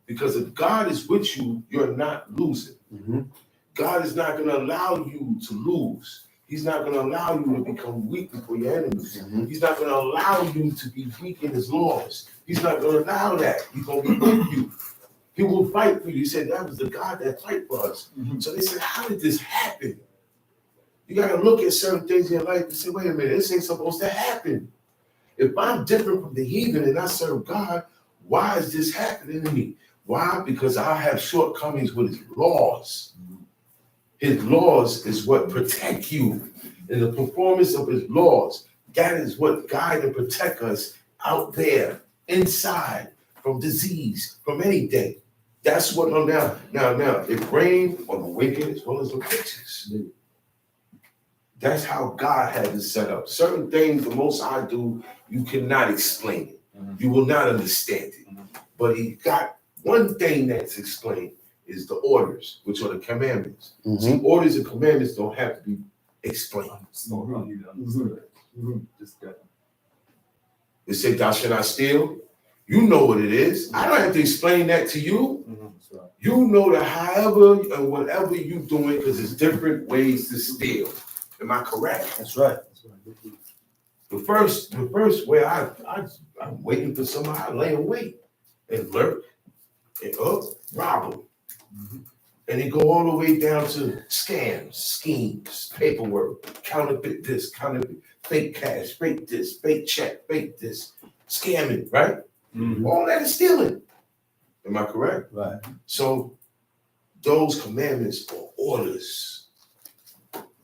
Because if God is with you, you're not losing. Mm-hmm. God is not going to allow you to lose. He's not going to allow you to become weak before your enemies. Mm-hmm. He's not going to allow you to be weak in his laws. He's not going to allow that. He's going to be with you. He will fight for you. He said that was the God that fight for us. Mm-hmm. So they said, how did this happen? You got to look at certain things in your life and say, wait a minute, this ain't supposed to happen. If I'm different from the heathen and I serve God, why is this happening to me? Why? Because I have shortcomings with his laws. His laws is what protect you. And the performance of his laws, that is what guide and protect us out there, inside, from disease, from anything. That's what now, it rained on the wicked as well as the righteous. That's how God had it set up. Certain things, the most I do, you cannot explain it. You will not understand it. But he got one thing that's explained is the orders, which are the commandments. Mm-hmm. See, orders and commandments don't have to be explained. It said, thou shalt not steal. You know what it is. I don't have to explain that to you. You know that however and whatever you doing, because there's different ways to steal. Am I correct? That's right. The first way I'm waiting for somebody, I lay awake and lurk and rob them. And they go all the way down to scams, schemes, paperwork, counterfeit this, counterfeit, fake cash, fake this, fake check, fake this, scamming, right? All that is stealing. Am I correct? Right. So those commandments are orders.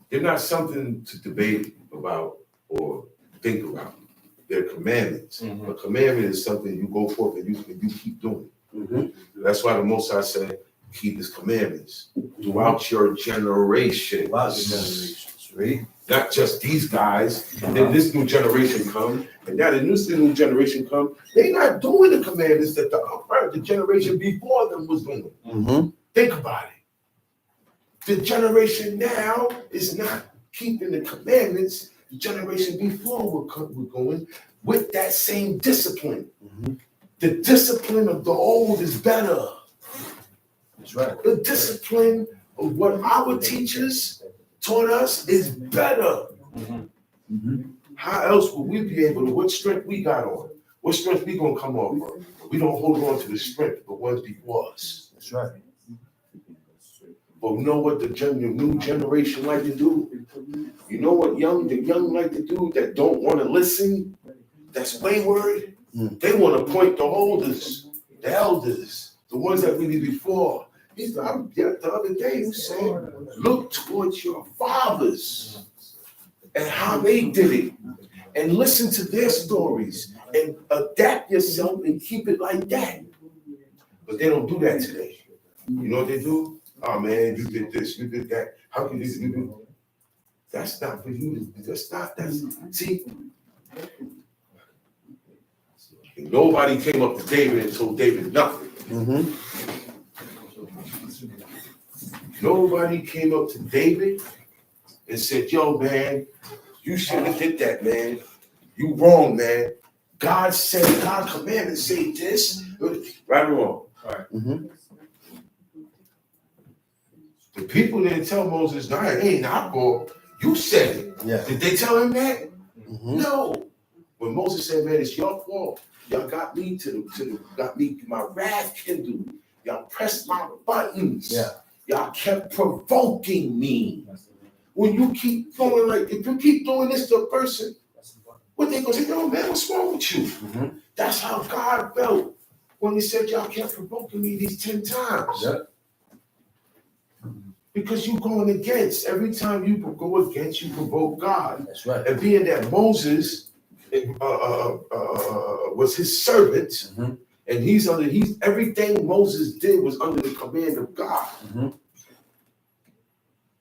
They're not something to debate about or think about. They're commandments. A commandment is something you go forth and you keep doing. That's why the Most High said, keep his commandments throughout your generations. Right? Not just these guys. Then this new generation come, and now this new generation come. They're not doing the commandments that the generation before them was doing. Think about it. The generation now is not keeping the commandments. The generation before were going with that same discipline. The discipline of the old is better. That's right. The discipline of what our teachers taught us is better. How else would we be able to, what strength we got on? What strength we gonna come off of? We don't hold on to the strength of the ones before us. That's right. But you know what the new generation like to do? You know what the young like to do that don't want to listen? That's wayward. They want to point the holders, the elders, the ones that we did before. The other day he was saying, look towards your fathers and how they did it, and listen to their stories and adapt yourself and keep it like that. But they don't do that today. You know what they do? Oh man, you did this, you did that. How can you do? That's not for you. See. Nobody came up to David and told David nothing. Nobody came up to David and said, yo, man, you shouldn't have did that, man. You wrong, man. God commanded say this. Right or wrong? Right. The people didn't tell Moses, no, it ain't our fault. You said it. Yeah. Did they tell him that? No. When Moses said, man, it's your fault. Y'all got me got me my wrath kindled. Y'all pressed my buttons. Yeah. Y'all kept provoking me. When you keep going if you keep doing this to a person, what they gonna say, yo, man, what's wrong with you? That's how God felt when he said y'all kept provoking me these 10 times. Yeah. Because you're going against. Every time you go against, you provoke God. That's right. And being that Moses was his servant, and he's everything Moses did was under the command of God.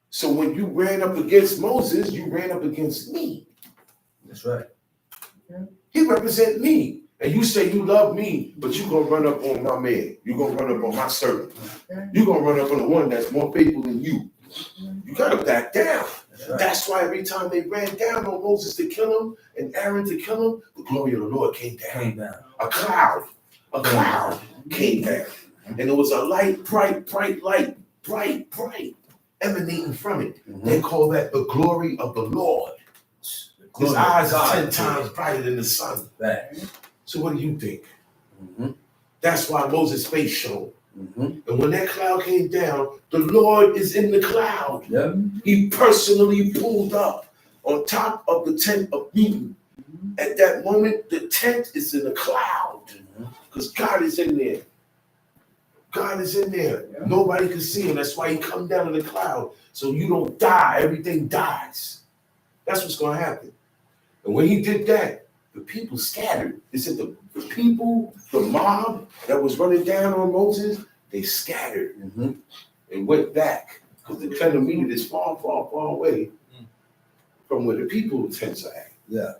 So when you ran up against Moses, you ran up against me. That's right. He represents me. And you say you love me, but you're going to run up on my man. You're going to run up on my servant. You're going to run up on the one that's more faithful than you. You got to back down. That's why every time they ran down on Moses to kill him and Aaron to kill him, the glory of the Lord came down. A cloud came down. And it was a light, bright light, bright, emanating from it. They call that the glory of the Lord. His eyes are 10 times brighter than the sun. So what do you think? That's why Moses' face shone. And when that cloud came down, the Lord is in the cloud. He personally pulled up on top of the tent of meeting. At that moment, the tent is in the cloud because God is in there. God is in there. Nobody can see him. That's why he come down in the cloud. So you don't die. Everything dies. That's what's going to happen. And when he did that, the people scattered. They said the people, the mob that was running down on Moses, they scattered and went back because the tent of meeting is far, far, far away from where the people tents are at. Yeah.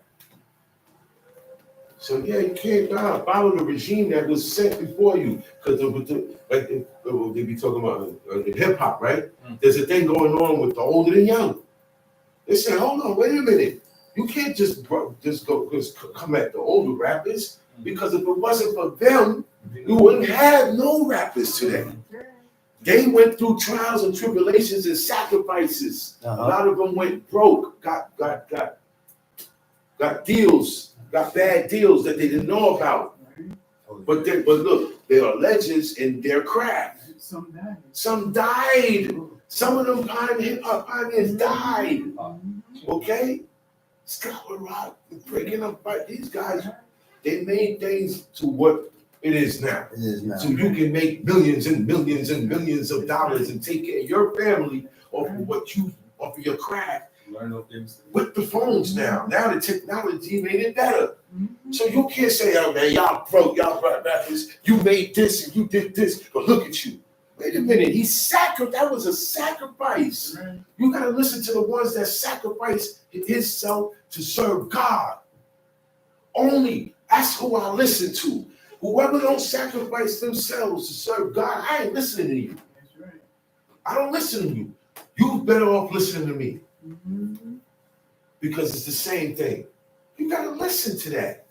So you can't follow the regime that was set before you, because they be talking about hip hop, right? There's a thing going on with the old and young. They say, hold on, wait a minute. You can't just come at the older rappers, because if it wasn't for them, you wouldn't have no rappers today. They went through trials and tribulations and sacrifices. A lot of them went broke, got deals, got bad deals that they didn't know about. But look, they are legends in their craft. Some died. Some of them hip hop pioneers died. Okay? Scott Rock, breaking up, these guys, they made things to what it is now. So you can make millions and millions and millions of dollars and take care of your family off of your craft. With the phones now. Now the technology made it better. So you can't say, oh man, y'all broke, y'all brought back this, you made this and you did this, but look at you. Wait a minute, that was a sacrifice. You gotta listen to the ones that sacrificed himself to serve God. Only, that's who I listen to. Whoever don't sacrifice themselves to serve God, I ain't listening to you. I don't listen to you. You better off listening to me. Because it's the same thing. You gotta listen to that.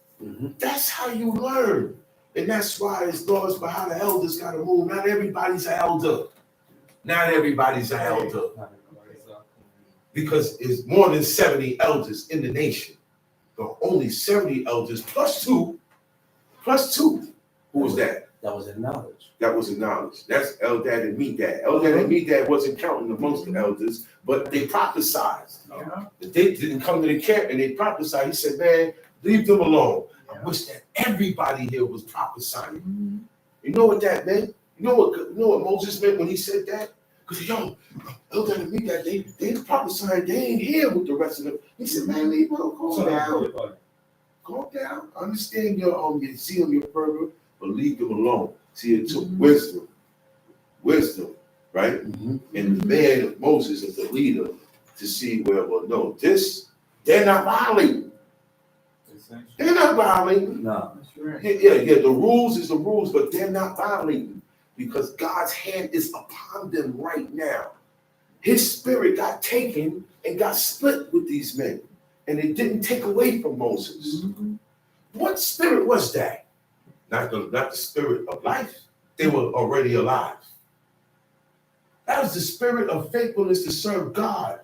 That's how you learn. And that's why it's laws about how the elders gotta move. Not everybody's an elder. Not everybody's an elder. Because it's more than 70 elders in the nation. But only 70 elders plus two. Who was that? That was acknowledged. That's Eldad and Medad. Eldad and Medad wasn't counting amongst the elders, but they prophesied. They didn't come to the camp and they prophesied. He said, man, leave them alone. I wish that everybody here was prophesying. You know what that meant? You know what Moses meant when he said that? Because Eldad and Medad, they prophesying, they ain't here with the rest of them. He said, man, leave them alone. Calm down. Understand your zeal, your fervor, but leave them alone. See, it took wisdom, right? And the man, Moses, as the leader, to see well, no, they're not violating. They're not violating. No, that's right. Yeah, the rules is the rules, but they're not violating because God's hand is upon them right now. His spirit got taken and got split with these men, and it didn't take away from Moses. What spirit was that? Not the spirit of life. They were already alive. That was the spirit of faithfulness to serve God.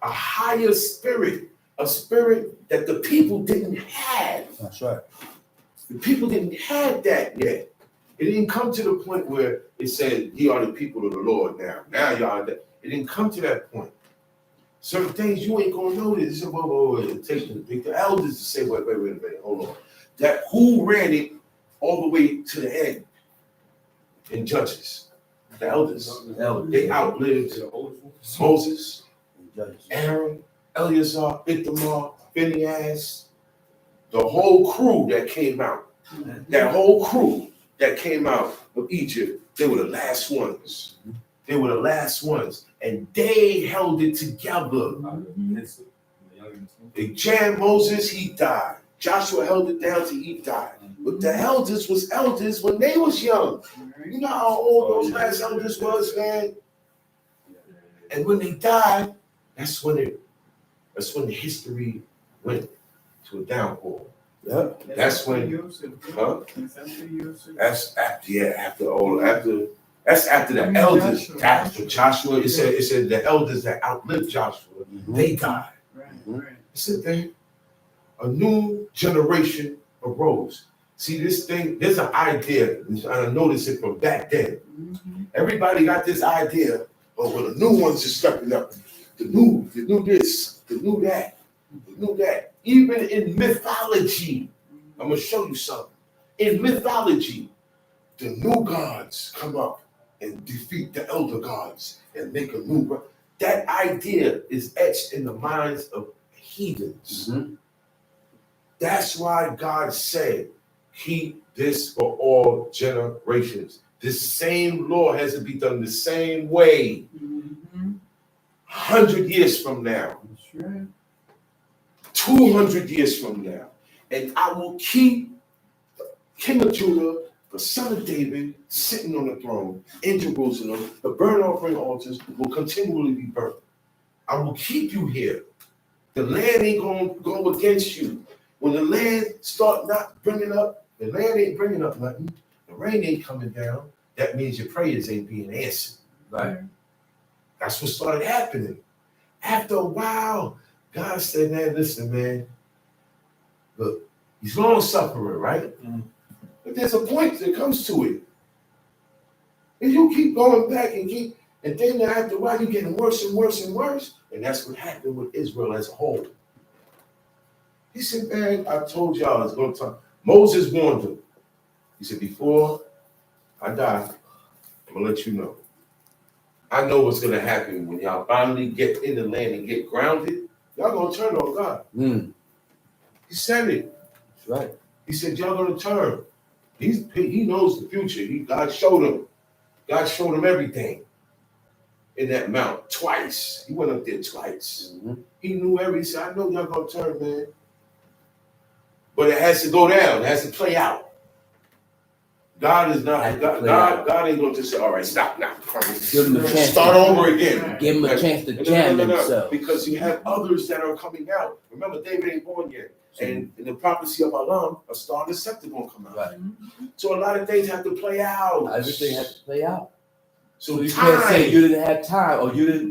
A higher spirit, a spirit that the people didn't have. That's right. The people didn't have that yet. It didn't come to the point where it said, ye are the people of the Lord now. Now y'all are that. It didn't come to that point. Certain things you ain't gonna notice. Take the elders to say, wait a minute, hold on. That who ran it all the way to the end in Judges. The elders. They outlived Moses, Aaron, Eleazar, Ithamar, Phinehas, the whole crew that came out. That whole crew that came out of Egypt, they were the last ones. They were the last ones. And they held it together. They jammed Moses, he died. Joshua held it down till he died. But the elders was elders when they was young. You know how old those last elders was, man? And when they died, that's when the history went to a downfall. Yep. That's when, That's after the elders, after Joshua. It said the elders that outlived Joshua, they died. It said a new generation arose. See this thing, there's an idea, and I noticed it from back then. Everybody got this idea of when the new ones are stepping up. The new this, the new that, the new that. Even in mythology, I'm gonna show you something. In mythology, the new gods come up and defeat the elder gods and make a new god. That idea is etched in the minds of heathens. That's why God said, keep this for all generations. This same law has to be done the same way. 100 years from now. 200 years from now. And I will keep the King of Judah, the son of David, sitting on the throne in Jerusalem. The burnt offering altars will continually be burnt. I will keep you here The land ain't gonna go against you. When the land start not bringing up, the land ain't bringing up nothing. The rain ain't coming down. That means your prayers ain't being answered. Right. That's what started happening. After a while, God said, man, listen, man. Look, he's long suffering, right? But there's a point that comes to it. And you keep going back and then after a while, you're getting worse and worse and worse. And that's what happened with Israel as a whole. He said, man, I told y'all it's going to time. Moses warned him. He said, before I die, I'm going to let you know. I know what's going to happen when y'all finally get in the land and get grounded. Y'all going to turn on God. He said it. That's right. He said, y'all going to turn. He knows the future. God showed him. God showed him everything in that mount twice. He went up there twice. He knew everything. He said, I know y'all going to turn, man. But it has to go down. It has to play out. God is not, God ain't going to say, all right, stop now. Give him a chance. Start over again. Give him a chance to jam himself. Because you have others that are coming out. Remember, David ain't born yet. And in the prophecy of Alam, a star and a scepter gonna come out. Right. So a lot of things have to play out. Everything has to play out. So you time. can't say you didn't have time or you didn't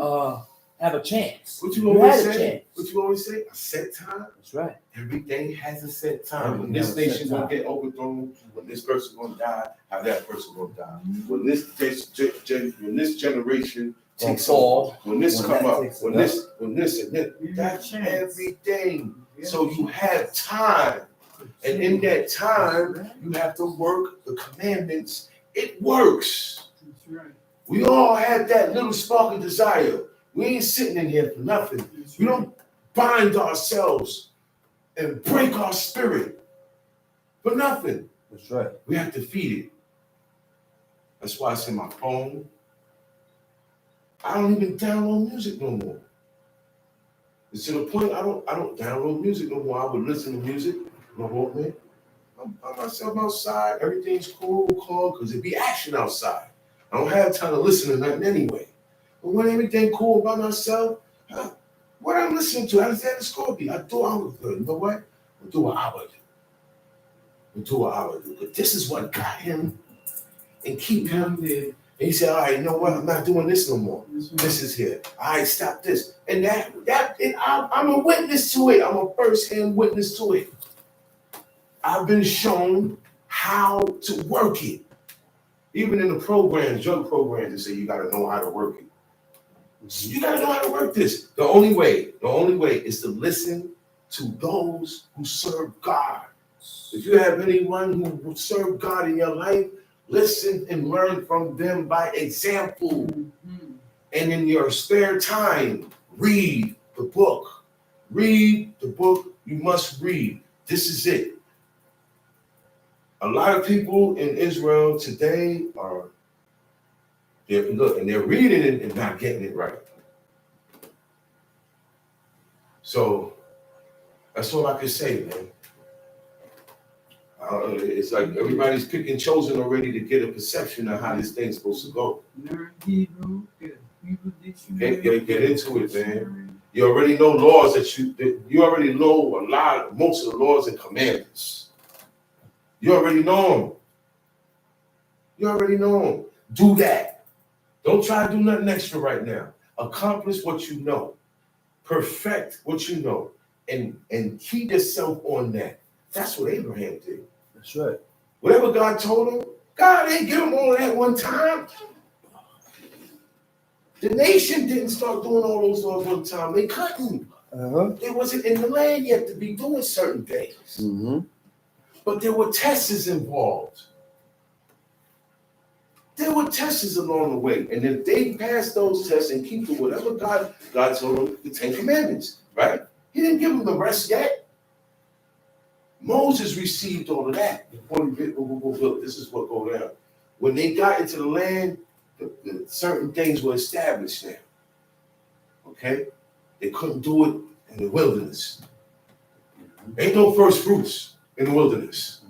have a chance. What you always had a say? chance. What you always say? A set time. That's right. Everything has a set time. When Everything this has a set nation gonna time. get overthrown, when this person gonna die, how that person gonna die. When this generation takes off, when this come up, when this and that. That's everything. So you have time. And in that time, you have to work the commandments. It works. That's right. We all have that little spark of desire. We ain't sitting in here for nothing. We don't bind ourselves and break our spirit for nothing. That's right. We have to feed it. That's why it's in my phone. I don't even download music no more. It's to the point I don't download music no more. I would listen to music. My man. I'm by myself outside. Everything's cool, calm, because it be action outside. I don't have time to listen to nothing anyway. But when everything cool by myself, what I'm listening to, Alexander Scorpio, I do you know what? We'll do an hour. But this is what got him and keep him there. And he said, all right, you know what? I'm not doing this no more. This is here. All right, stop this. And I'm a witness to it. I'm a first-hand witness to it. I've been shown how to work it. Even in the programs, drug programs, they say you got to know how to work it. So you got to know how to work this. The only way is to listen to those who serve God. If you have anyone who will serve God in your life, listen and learn from them by example. And in your spare time, read the book. Read the book you must read. This is it. A lot of people in Israel today they're reading it and not getting it right. So that's all I can say, man. It's like everybody's picked and chosen already to get a perception of how this thing's supposed to go. Learn Hebrew, get Hebrew dictionary. Get into it, man. You already know laws you already know most of the laws and commandments. You already know them. Do that. Don't try to do nothing extra right now. Accomplish what you know. Perfect what you know. And keep yourself on that. That's what Abraham did. That's right. Whatever God told him, God ain't give him all of that one time. The nation didn't start doing all those laws one time. They couldn't. They wasn't in the land yet to be doing certain things. But there were tests involved. There were tests along the way. And if they pass those tests and keep to whatever God told them, the 10 Commandments, right? He didn't give them the rest yet. Moses received all of that before he built. This is what go down. When they got into the land, the certain things were established now. Okay? They couldn't do it in the wilderness. Ain't no first fruits in the wilderness.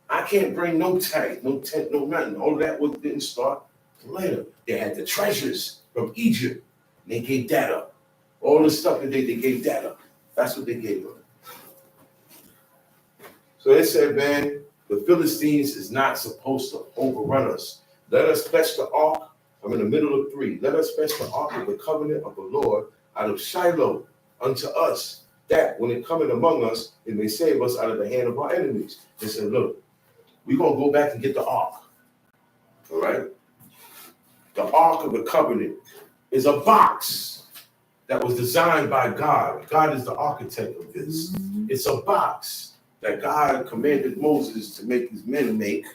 I can't bring no tithe, no tent, no nothing. All of that didn't start till later. They had the treasures from Egypt. And they gave that up. All the stuff that they gave that up. That's what they gave up. So they said, man, the Philistines is not supposed to overrun us. Let us fetch the ark. I'm in the middle of 3. Let us fetch the ark of the covenant of the Lord out of Shiloh unto us, that when it cometh among us, it may save us out of the hand of our enemies. They said, look, we're going to go back and get the ark. All right? The ark of the covenant is a box that was designed by God. God is the architect of this. It's a box that God commanded Moses to make his men make,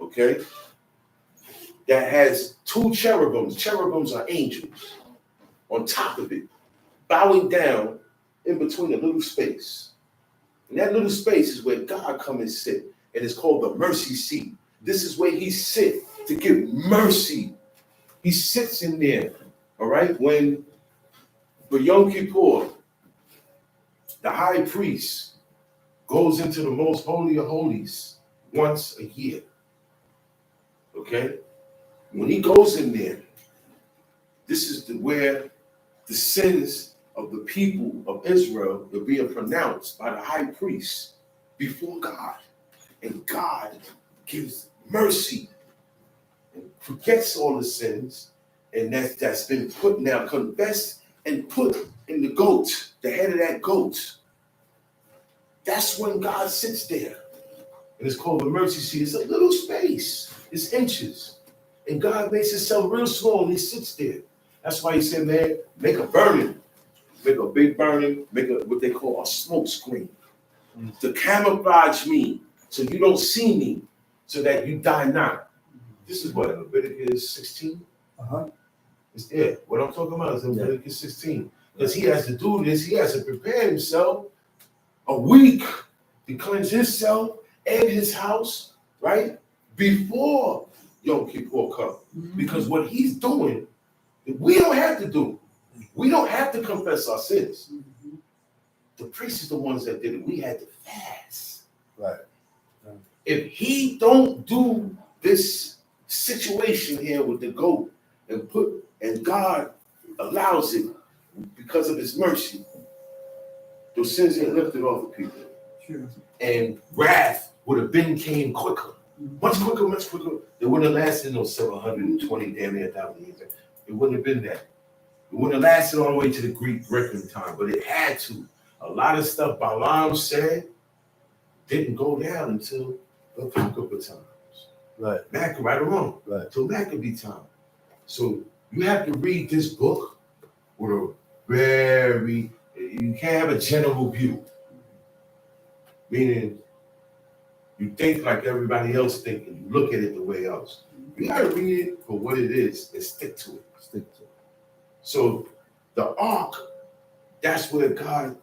okay? That has 2 cherubims. Cherubims are angels on top of it, bowing down in between a little space. And that little space is where God come and sit, and it's called the mercy seat. This is where he sit to give mercy. He sits in there, all right? When for Yom Kippur, the high priest goes into the most holy of holies once a year, okay? When he goes in there, this is where the sins of the people of Israel are being pronounced by the high priest before God. And God gives mercy and forgets all the sins, and that's been put now, confessed and put in the goat, the head of that goat. That's when God sits there. And it's called the mercy seat. It's a little space. It's inches. And God makes himself real small and he sits there. That's why he said, man, make a burning. Make a big burning. Make what they call a smoke screen. To camouflage me so you don't see me, so that you die not. This is what, Leviticus 16? It's there. What I'm talking about is Leviticus 16. Because he has to do this. He has to prepare himself a week to cleanse himself and his house, right? Before Yom Kippur comes. Because what he's doing, we don't have to do. We don't have to confess our sins. The priests are the ones that did it. We had to fast. Right. If he don't do this situation here with the goat and God allows it because of his mercy, those sins ain't lifted off the people. Sure. And wrath would have came quicker. Much quicker, much quicker. It wouldn't have lasted no 720 damn near 1,000 years. It wouldn't have been that. It wouldn't have lasted all the way to the Greek record time, but it had to. A lot of stuff Balaam said didn't go down until the Apocrypha times. Right. Right or wrong. Right. Till Maccabee time. So you have to read this book with a you can't have a general view. Meaning you think like everybody else thinks and you look at it the way else. You gotta read it for what it is and stick to it. Stick to it. So the ark, that's where God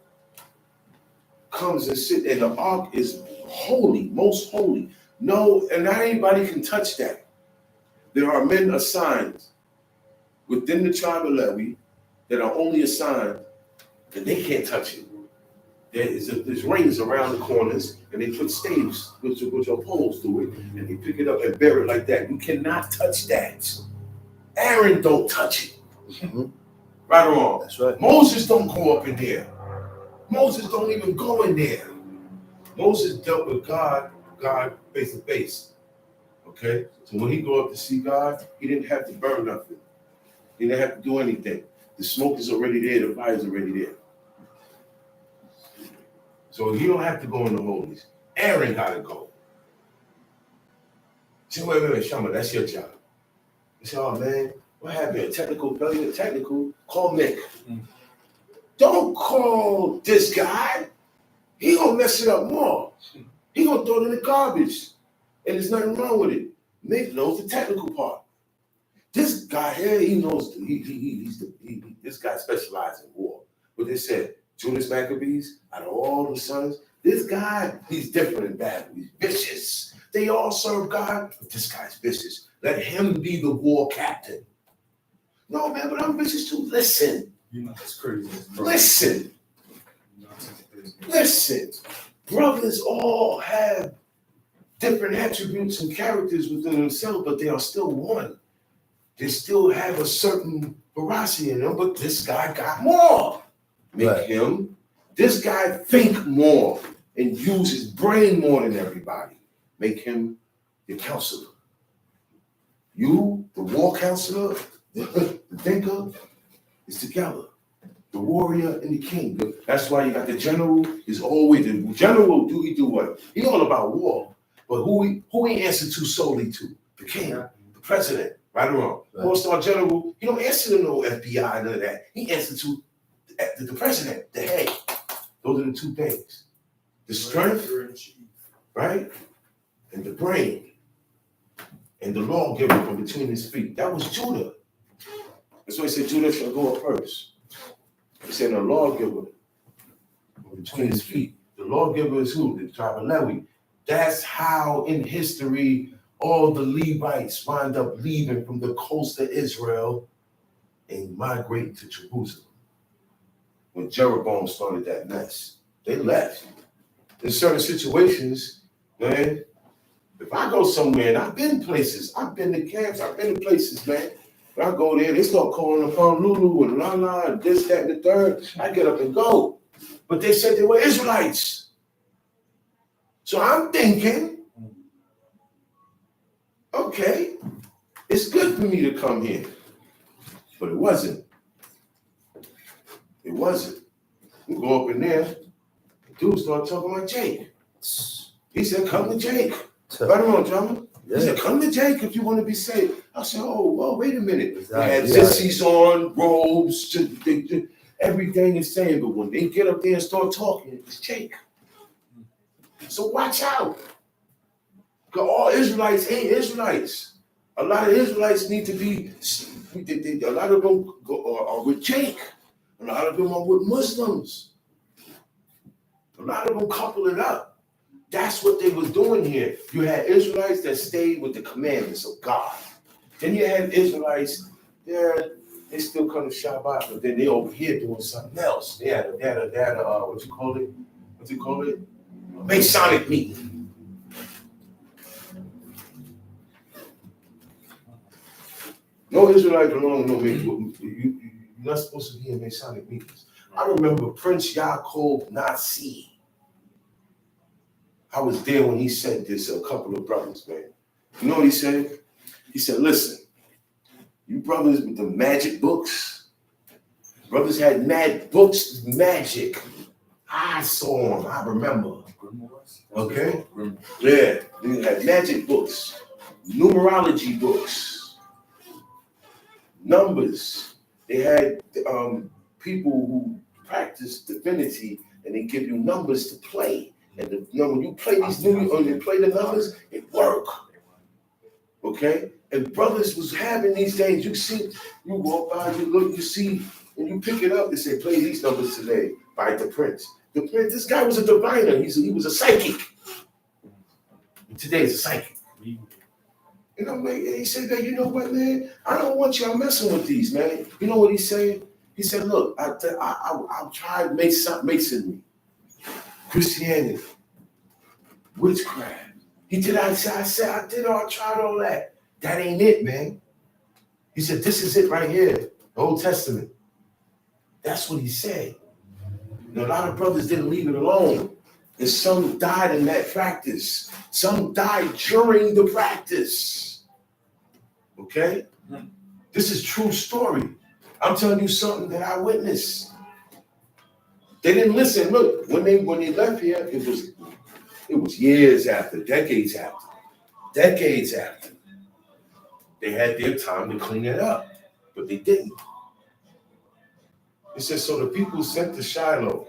comes and sits, and the ark is holy, most holy. No, and not anybody can touch that. There are men assigned within the tribe of Levi that are only assigned that they can't touch it. There's rings around the corners, and they put staves, which are poles through it, and they pick it up and bear it like that. You cannot touch that. Aaron don't touch it. Mm-hmm. Right or wrong? That's right. Moses don't go up in there. Moses don't even go in there. Moses dealt with God face to face. Okay? So when he go up to see God, he didn't have to burn nothing. He didn't have to do anything. The smoke is already there, the fire is already there. So you don't have to go in the holies. Aaron gotta go. Say, wait, Shama, that's your job. He said, oh man, what happened? Technical failure? Technical? Call Mick. Don't call this guy. He gonna mess it up more. He gonna throw it in the garbage. And there's nothing wrong with it. Mick knows the technical part. This guy here, he knows, this guy specializes in war. But they said, Judas Maccabees, out of all the sons, this guy, he's different in battle. He's vicious. They all serve God, but this guy's vicious. Let him be the war captain. No, man, but I'm vicious too. Listen. You know, that's crazy. Listen. Listen. Brothers all have different attributes and characters within themselves, but they are still one. they still have a certain veracity in them, but this guy got more. Make him, this guy think more and use his brain more than everybody. Make him the counselor. You, the war counselor, the thinker, is together. The warrior and the king. That's why you got the general. Is always the general. He do what? He all about war. But who he answer to solely to? The king, the president. Right or wrong? Four-star general. He don't answer to no FBI, none of that. He answers to the president, the head. Those are the two things: the strength, right, and the brain, and the lawgiver from between his feet. That was Judah. That's why he said Judah shall go up first. He said a lawgiver between his feet. The lawgiver is who? The tribe of Levi. That's how in history all the Levites wind up leaving from the coast of Israel and migrating to Jerusalem. When Jeroboam started that mess, they left. In certain situations, man, if I go somewhere, and I've been places, I've been to camps, I've been to places, man. When I go there, they start calling upon Lulu and Lala and this, that, and the third. I get up and go. But they said they were Israelites. So I'm thinking, okay, it's good for me to come here. But it wasn't. It wasn't. We go up in there, the dude started talking like Jake. He said, come to Jake. Right on, drummer. He said, come to Jake if you want to be saved. I said, oh, well, wait a minute. They had sissies on, robes, everything is saying, but when they get up there and start talking, it's Jake. So watch out. Because all Israelites ain't Israelites. A lot of Israelites need to be, a lot of them are with Jake. A lot of them are with Muslims. A lot of them couple it up. That's what they was doing here. You had Israelites that stayed with the commandments of God. Then you had Israelites, they still come to Shabbat, but then they over here doing something else. They had a what you call it? A Masonic meeting. No Israelite belong to no Masonic. You're not supposed to be in Masonic meetings. I remember Prince Yaakov Nasi. I was there when he said this to a couple of brothers, man. You know what he said? He said, listen, you brothers with the magic books, brothers had mad books, magic. I saw them, I remember. Okay? Yeah, they had magic books, numerology books, numbers. They had people who practice divinity and they give you numbers to play. And when you play these when you play the numbers, it work. Okay? And brothers was having these things. You see, you walk by, you look, you see, and you pick it up and say, play these numbers today by the Prince. The Prince, this guy was a diviner. He was a psychic. And today is a psychic. And I'm like, and he said, man, you know what, man? I don't want y'all messing with these, man. You know what he said? He said, look, I've tried masonry. Christianity, witchcraft. He did. I said, I tried all that. That ain't it, man. He said, this is it right here, the Old Testament. That's what he said. And a lot of brothers didn't leave it alone. And some died in that practice. Some died during the practice. Okay? This is true story. I'm telling you something that I witnessed. They didn't listen. Look, when they left here, it was years after, decades after. They had their time to clean it up, but they didn't. It says, so the people sent to Shiloh,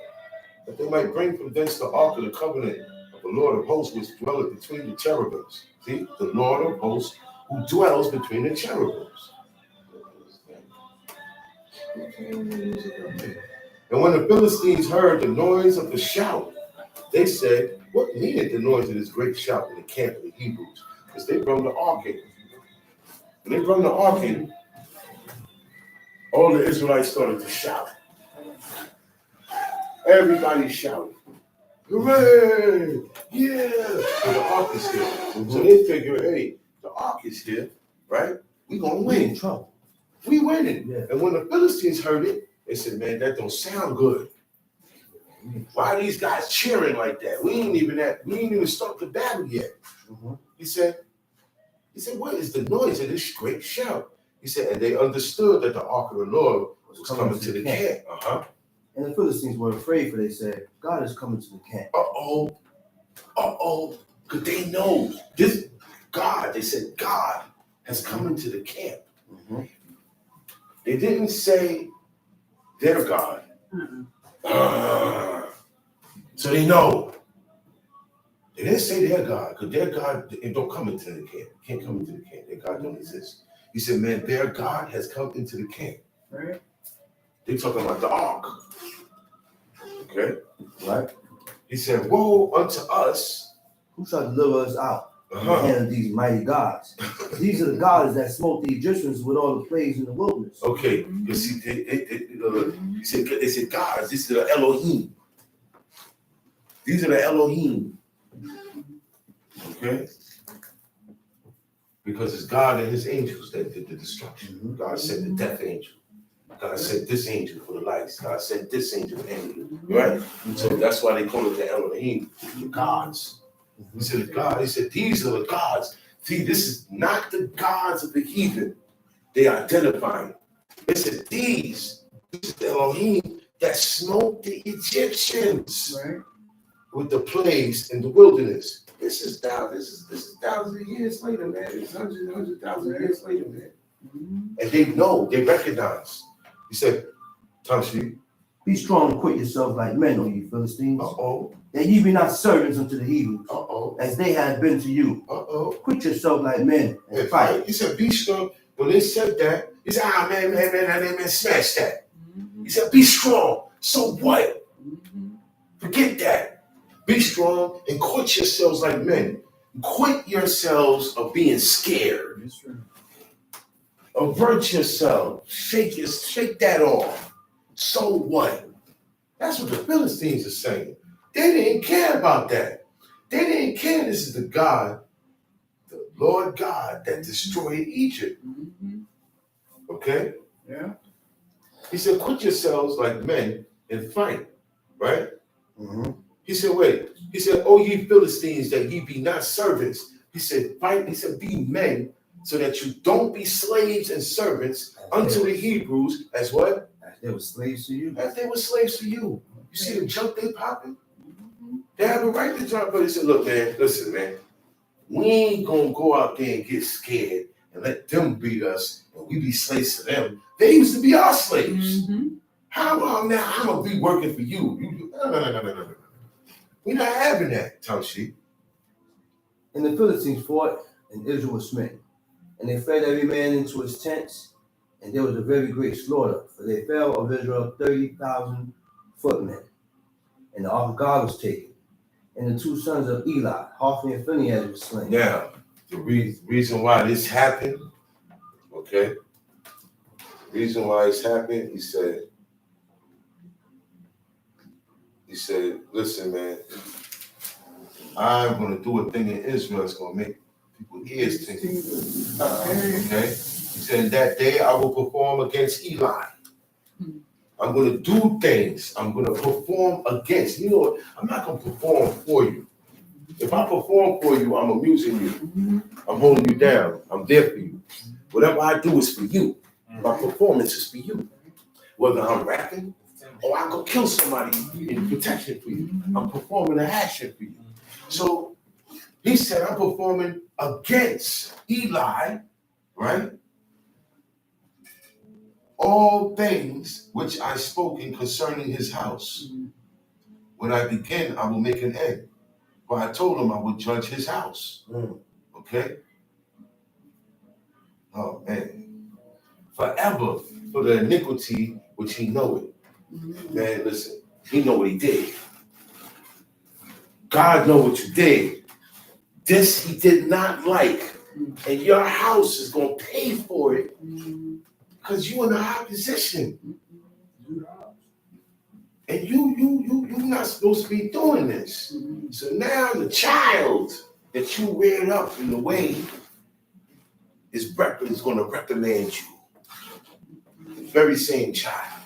that they might bring from thence the ark of the covenant of the Lord of hosts, which dwelleth between the cherubims. See, the Lord of hosts who dwells between the cherubims. And when the Philistines heard the noise of the shout, they said, what meaneth the noise of this great shout in the camp of the Hebrews? Because they brought the ark in. When they brought the ark in, all the Israelites started to shout. Everybody shouted, hooray, yeah, and the ark is here. So they figure, hey, the ark is here, right? we gonna We in win. trouble. We winning. Yeah. And when the Philistines heard it, they said, man, that don't sound good. Why are these guys cheering like that? We ain't even start the battle yet. Mm-hmm. He said, what is the noise of this great shout? He said, and they understood that the ark of the Lord was coming to the camp. And the Philistines were afraid, for they said, God is coming to the camp. Because they know this God, they said, God has come into the camp. Mm-hmm. They didn't say their God. So they know. They didn't say their God, because their God, it don't come into the camp. Can't come into the camp. Their God don't exist. He said, man, their God has come into the camp. Right. They're talking about the ark. Okay? Right. He said, woe unto us. Who shall deliver us out from the hand of these mighty gods? These are the gods that smote the Egyptians with all the plagues in the wilderness. Okay, because he said, they said gods. This is the Elohim. These are the Elohim. Okay? Because it's God and his angels that did the destruction. Mm-hmm. God sent the death angel. God sent this angel for the lights. God sent this angel for the right? So that's why they call it the Elohim, the gods. He said the God. He said these are the gods. See, this is not the gods of the heathen. They identifying. They said these is the Elohim that smote the Egyptians with the plagues in the wilderness. This is thousands of years later, man. It's hundreds of thousands of years later, man. And they know, they recognize. He said, Tamshi, be strong and quit yourselves like men, O ye Philistines. That ye be not servants unto the heathens, as they had been to you. Quit yourselves like men and fight. He said, be strong. When they said that, he said, man, smash that. He said, be strong. So what? Forget that. Be strong and quit yourselves like men. Quit yourselves of being scared. Avert yourself. Shake that off. So what? That's what the Philistines are saying. They didn't care about that. They didn't care. This is the God, the Lord God that destroyed Egypt. Okay? Yeah. He said, quit yourselves like men and fight. Right? Mm-hmm. He said, wait. He said, O ye Philistines, that ye be not servants. He said, fight. He said, be men, so that you don't be slaves and servants unto the Hebrews as what? As they were slaves to you. As they were slaves to you. You see the jump they popping? They have a right to jump, but he said, look, man, listen, man. We ain't gonna go out there and get scared and let them beat us and we be slaves to them. They used to be our slaves. How about now I'm gonna be working for you? No. We're not having that, Tamshi. And the Philistines fought, and Israel was smitten. And they fled every man into his tents, and there was a very great slaughter, for they fell of Israel 30,000 footmen. And the ark of God was taken, and the two sons of Eli, Hophni and Phinehas, were slain. Now, the reason why this happened, okay? The reason why this happened, he said, listen, man, I'm going to do a thing in Israel that's going to make people's ears tingle. Okay? He said, that day I will perform against Eli. I'm going to do things. I'm going to perform against. You know what? I'm not going to perform for you. If I perform for you, I'm amusing you. I'm holding you down. I'm there for you. Whatever I do is for you. My performance is for you. Whether I'm rapping or I go kill somebody in protection for you. I'm performing an action for you. So he said, I'm performing against Eli, right? All things which I spoken concerning his house. When I begin, I will make an end. For I told him I would judge his house. Okay? Oh, man. Forever for the iniquity which he knoweth. Man, listen. He know what he did. God know what you did. This he did not like. And your house is going to pay for it because you're in a high position. And you're not supposed to be doing this. So now the child that you reared up in the way is going to reprimand you. The very same child.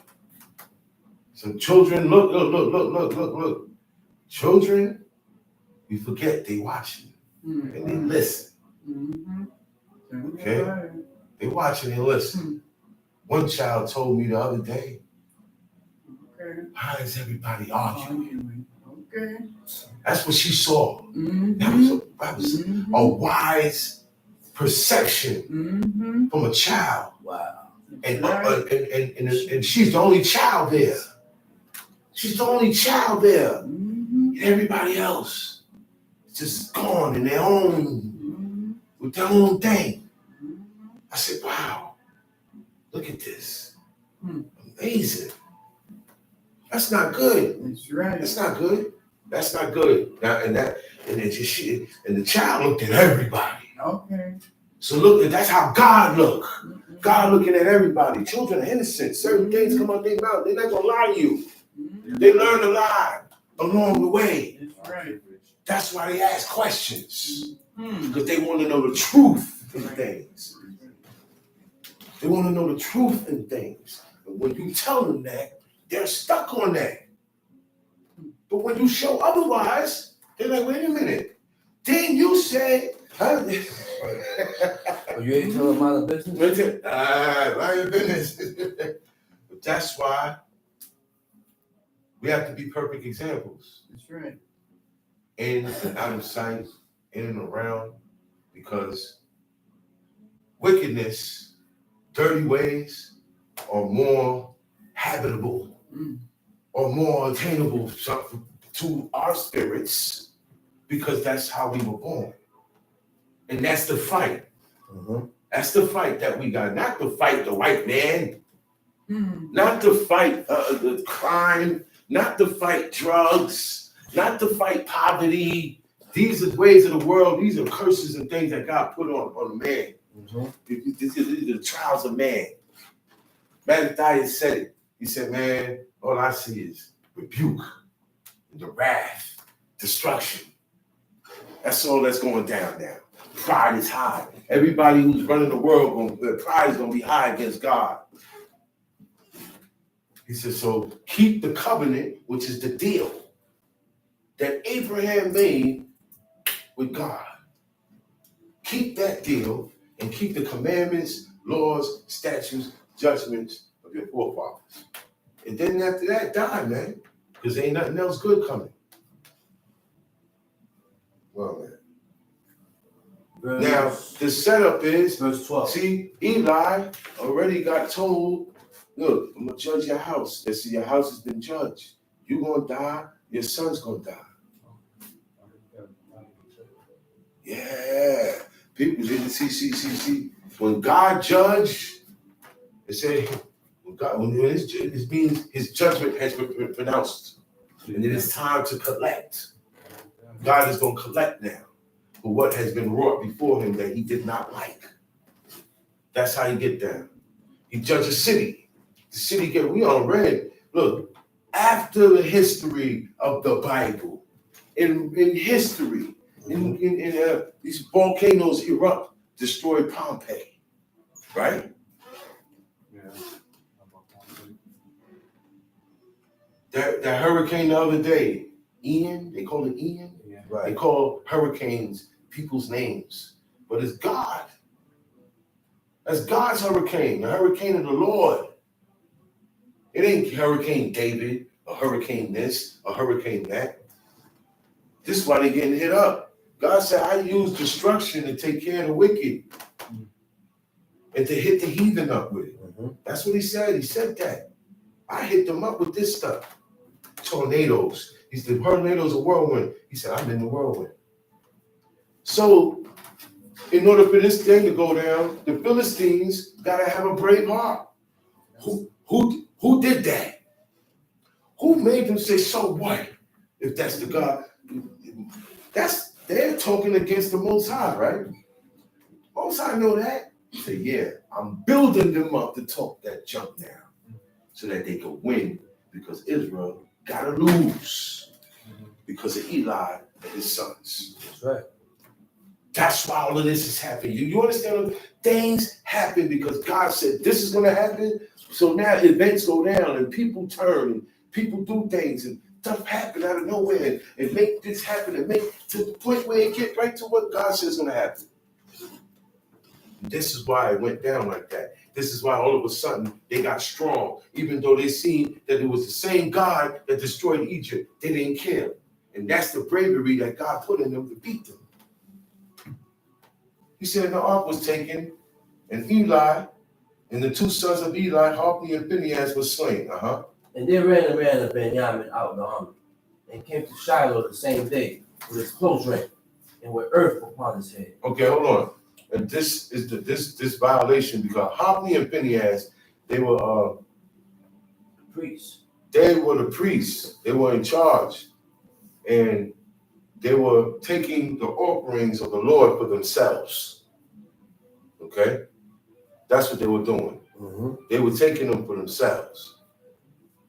So children, look. Children, we forget they watching and they listen. Okay? They watching and listen. One child told me the other day, why is everybody arguing? That's what she saw. That was a wise perception from a child. Wow. And she's the only child there. She's the only child there. And everybody else is just gone in their own, with their own thing. I said, wow, look at this. Amazing. That's not good. That's right. That's not good. That's not good. Now, and the child looked at everybody. Okay. So look, that's how God look. God looking at everybody. Children are innocent. Certain things come out their mouth. They're not gonna lie to you. They learn to lie along the way. That's right. That's why they ask questions. Because they want to know the truth in things. They want to know the truth in things. And when you tell them that, they're stuck on that. But when you show otherwise, they're like, wait a minute. Then you say, huh? You ain't telling my business? Mind your business. But that's why we have to be perfect examples. That's right. In and out of sight, in and around, because wickedness, dirty ways are more habitable or more attainable to our spirits because that's how we were born. And that's the fight. That's the fight that we got. Not to fight the white man, not to fight the crime, not to fight drugs, not to fight poverty. These are ways of the world. These are curses and things that God put on man. These are the trials of man. Mattathias said it. He said, man, all I see is rebuke, the wrath, destruction. That's all that's going down now. Pride is high. Everybody who's running the world, pride is going to be high against God. He says, so keep the covenant, which is the deal that Abraham made with God. Keep that deal and keep the commandments, laws, statutes, judgments of your forefathers. And then after that, die, man, because ain't nothing else good coming. Well, man. Now, the setup is, verse 12. see, Eli already got told, look, I'm going to judge your house. They see your house has been judged. You're going to die. Your son's going to die. Yeah. People didn't see. When God judged, they say, when his judgment has been pronounced. And it is time to collect. God is going to collect now for what has been wrought before him that he did not like. That's how you get down. He judged a city. The city we all read. Look, after the history of the Bible, in history, these volcanoes erupt, destroy Pompeii, right? That hurricane the other day, Ian, they call it Ian. Right. They call hurricanes people's names, but it's God. That's God's hurricane, the hurricane of the Lord. It ain't Hurricane David, a hurricane this, a hurricane that. This is why they're getting hit up. God said, I use destruction to take care of the wicked and to hit the heathen up with it. That's what he said. He said that. I hit them up with this stuff. Tornadoes. He said, tornadoes a whirlwind. He said, I'm in the whirlwind. So, in order for this thing to go down, the Philistines got to have a brave heart. Who did that? Who made them say, so what? If that's the God. They're talking against the Most High, right? Most High know that. He said, yeah, I'm building them up to talk that junk now so that they can win because Israel got to lose because of Eli and his sons. That's right. That's why all of this is happening. You understand? Things happen because God said this is going to happen. So now events go down and people turn and people do things and stuff happen out of nowhere and make this happen and make to the point where it get right to what God says is going to happen. This is why it went down like that. This is why all of a sudden they got strong. Even though they seen that it was the same God that destroyed Egypt, they didn't care. And that's the bravery that God put in them to beat them. He said the ark was taken, and Eli and the two sons of Eli, Hophni and Phinehas, were slain. And then ran a man of Benjamin out of the army, and came to Shiloh the same day with his clothes rent, and with earth upon his head. Okay, hold on. And this is this violation because Hophni and Phinehas, they were Priests. They were the priests. They were in charge, and they were taking the offerings of the Lord for themselves. Okay, that's what they were doing. They were taking them for themselves.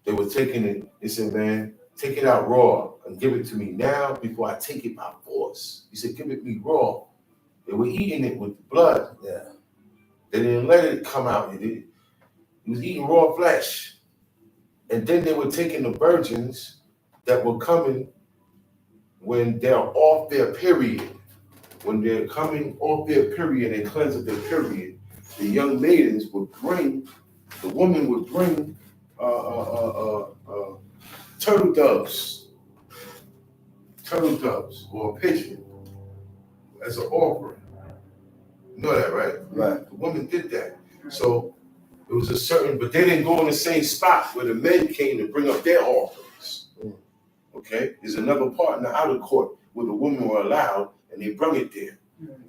They were taking it. He said, "Man, take it out raw and give it to me now before I take it by force." He said, "Give it me raw." They were eating it with blood. Yeah. They didn't let it come out. It was eating raw flesh. And then they were taking the virgins that were coming when they're off their period. When they're coming off their period and cleanse of their period, the young maidens would bring, the woman would bring turtle doves or a pigeon as an offering. You know that, right? Right. The woman did that. So it was a certain, but they didn't go in the same spot where the men came to bring up their offerings. Okay? There's another part in the outer court where the women were allowed and they brought it there.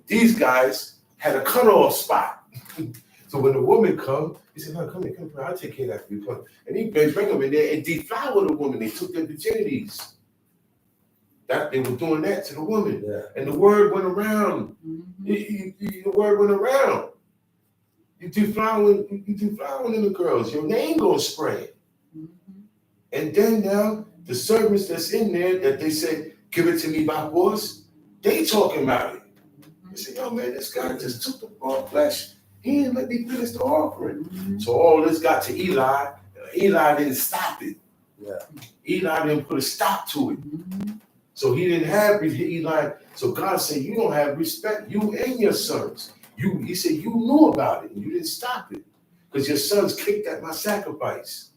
These guys had a cutoff spot. So when the woman come, he said, "No, come here, I'll take care of that for you." Come. And they bring them in there and deflower the woman. They took their virginities. That they were doing that to the woman. Yeah. And the word went around. The word went around. You deflowering in the girls. Your name gonna spread. And then now the servants that's in there that they say, "Give it to me by force," they talking about it. They say, "Yo, man, this guy just took the raw flesh. He didn't let me finish the offering." So all this got to Eli. Eli didn't stop it. Yeah. Eli didn't put a stop to it. So he didn't have Eli. So God said, "You don't have respect, you and your sons." He said, "You knew about it and you didn't stop it because your sons kicked at my sacrifice.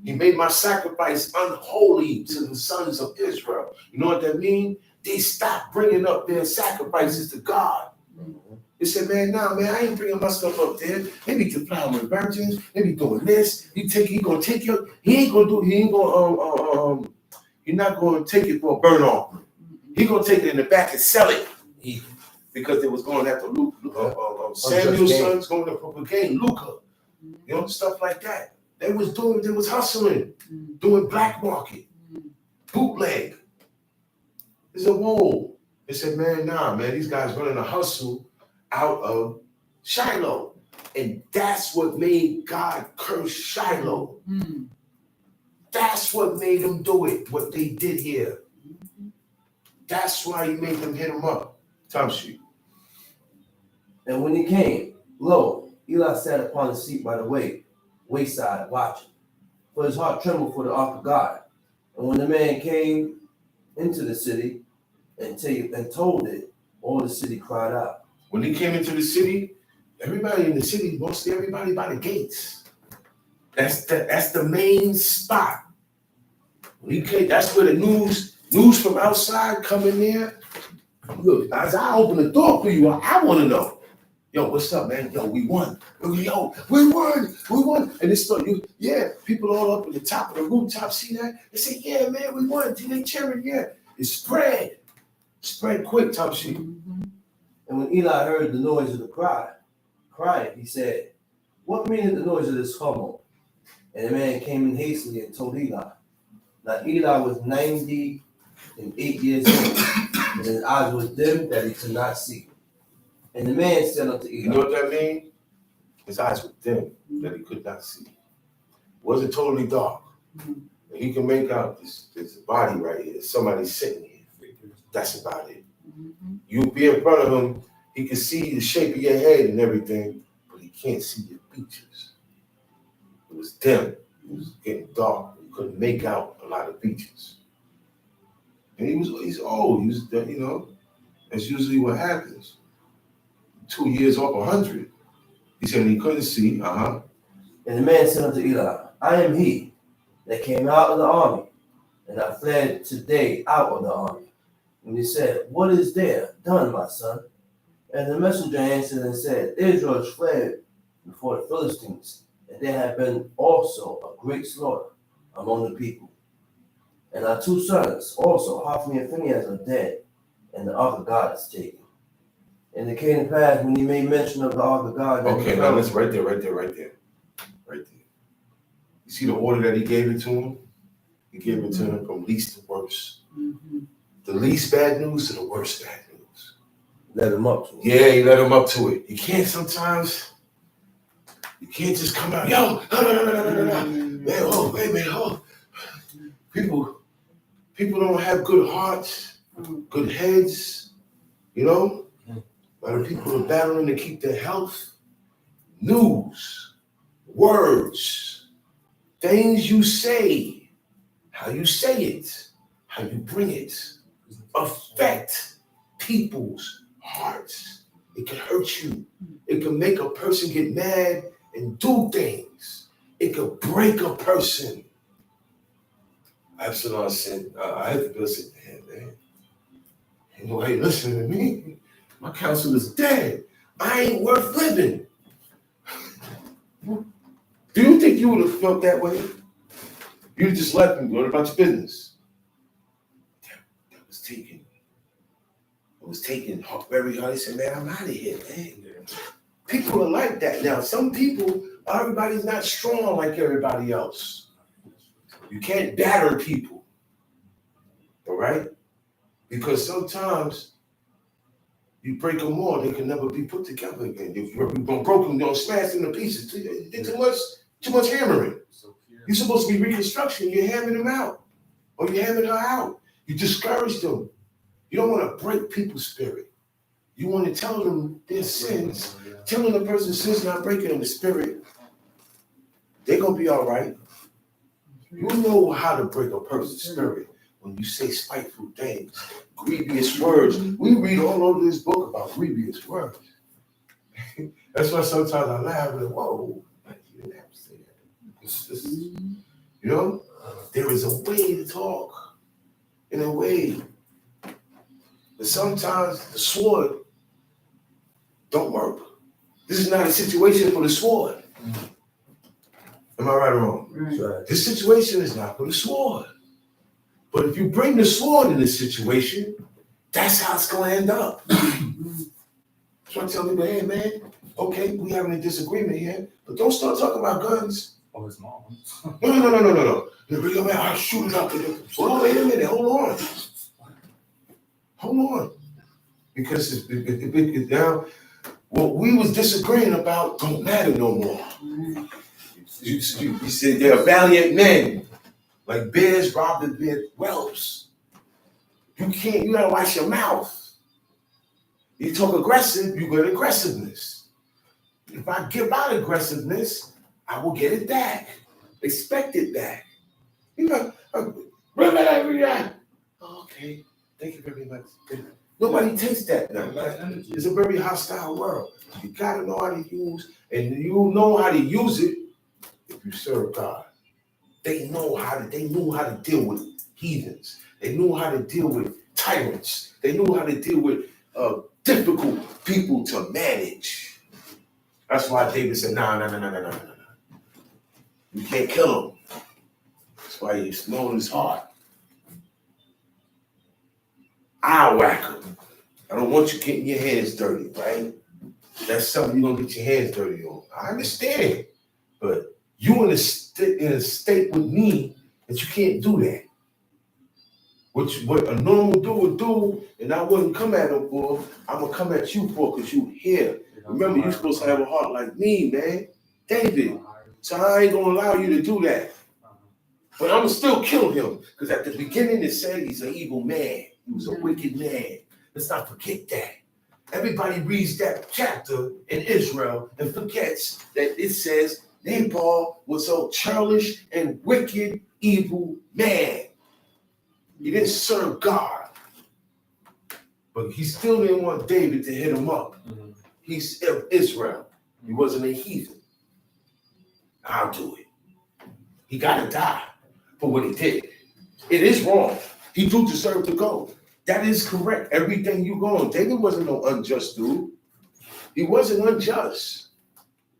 He made my sacrifice unholy to the sons of Israel." You know what that means? They stopped bringing up their sacrifices to God. They said, "Man, nah, man, I ain't bringing my stuff up there. They be deflowering virgins. They be doing this. He gonna take your. You're not going to take it for a burn offering. He's going to take it in the back and sell it." Because they was going after Samuel's sons going to propagate Luca. You know, stuff like that. They was hustling, doing black market, bootleg. They said, "Whoa." They said, "Man, nah, man, these guys running a hustle out of Shiloh." And that's what made God curse Shiloh. That's what made them do it, what they did here. That's why he made them hit him up. Time sheet. And when he came, lo, Eli sat upon the seat by the wayside, watching. For his heart trembled for the ark of God. And when the man came into the city and told it, all the city cried out. When he came into the city, everybody in the city, mostly everybody by the gates. That's the main spot. When he came, that's where the news from outside come in there. Look, as I open the door for you, I want to know. Yo, what's up, man? Yo, we won. Yo, we won. And it's people all up at the top of the rooftop see that. They say, "Yeah, man, we won." They cheering, yeah. It spread quick, top sheet. And when Eli heard the noise of the crying, he said, "What meaneth the noise of this tumult?" And the man came in hastily and told Eli. Now Eli was 98 years old, and his eyes were dim that he could not see. And the man said unto Eli. You know what that means? His eyes were dim that he could not see. It wasn't totally dark. And he can make out this body right here. Somebody sitting here. That's about it. You be in front of him, he can see the shape of your head and everything, but he can't see your features. It was dim. It was getting dark. You couldn't make out a lot of features. And he's old. He was, that's usually what happens. 2 years off 100. He said he couldn't see. And the man said unto Eli, I am he that came out of the army, and I fled today out of the army. And he said, what is there done, my son? And the messenger answered and said, Israel has fled before the Philistines, and there have been also a great slaughter among the people. And our 2 sons also, Hophni and Phinehas, are dead, and the ark of God is taken. And it came to pass when he made mention of the ark of God. Okay, now let's right there. You see the order that he gave it to him? He gave it to him from least to worst. The least bad news to the worst bad news. Let him up to it. Yeah, he led him up to it. You can't just come out, yo, no. Man, oh, wait a minute, oh. People don't have good hearts, good heads, A lot of people are battling to keep their health. News, words, things you say, how you say it, how you bring it, affect people's hearts. It can hurt you. It can make a person get mad and do things. It could break a person. Absalom said, I had to listen to him, man. Hey, listen to me. My counsel is dead. I ain't worth living. Do you think you would have felt that way? You just left him, going about your business. That was taken. It was taken very hard. He said, man, I'm out of here, man. People are like that now. Some people, everybody's not strong like everybody else. You can't batter people. All right? Because sometimes you break them more, they can never be put together again. If you're broken, you're smashed into pieces. You did too much hammering. You're supposed to be reconstruction. You're hammering them out. Or you're hammering her out. You discourage them. You don't want to break people's spirit. You want to tell them their sins. Telling the person's sins, not breaking them the spirit. They're going to be all right. You know how to break a person's spirit when you say spiteful things, grievous words. We read all over this book about grievous words. That's why sometimes I laugh and whoa, you didn't have to say that. There is a way to talk, in a way. But sometimes the sword don't work. This is not a situation for the sword. Am I right or wrong? Right. This situation is not for the sword. But if you bring the sword in this situation, that's how it's going to end up. So I tell people, hey, man, okay, we having a disagreement here, but don't start talking about guns. Oh, his mom. No. I'll shoot it up. Well, wait a minute, hold on. Because if it gets down, what we was disagreeing about don't matter no more. You said they're valiant men, like bears robbed the bear whelps. You gotta watch your mouth. You talk aggressive, you get aggressiveness. If I give out aggressiveness, I will get it back. Expect it back. Okay, thank you very much. Nobody takes that now. It's a very hostile world. You gotta know how to use, and you know how to use it if you serve God. They knew how to deal with heathens. They knew how to deal with tyrants. They knew how to deal with difficult people to manage. That's why David said, no. You can't kill him. That's why he's known his heart. I'll whack him. I don't want you getting your hands dirty, right? That's something you're gonna get your hands dirty on. I understand, but you in a state with me that you can't do that. What a normal dude would do, and I wouldn't come at him for, I'm gonna come at you for, because you here. Remember, you're supposed to have a heart like me, man. David. So I ain't gonna allow you to do that. But I'm gonna still kill him, because at the beginning it said he's an evil man. He was a wicked man. Let's not forget that. Everybody reads that chapter in Israel and forgets that it says Nabal was a churlish and wicked, evil man. He didn't serve God, but he still didn't want David to hit him up. He's Israel. He wasn't a heathen. I'll do it. He got to die for what he did. It is wrong. He do deserve to go. That is correct. Everything you go on. David wasn't no unjust dude. He wasn't unjust.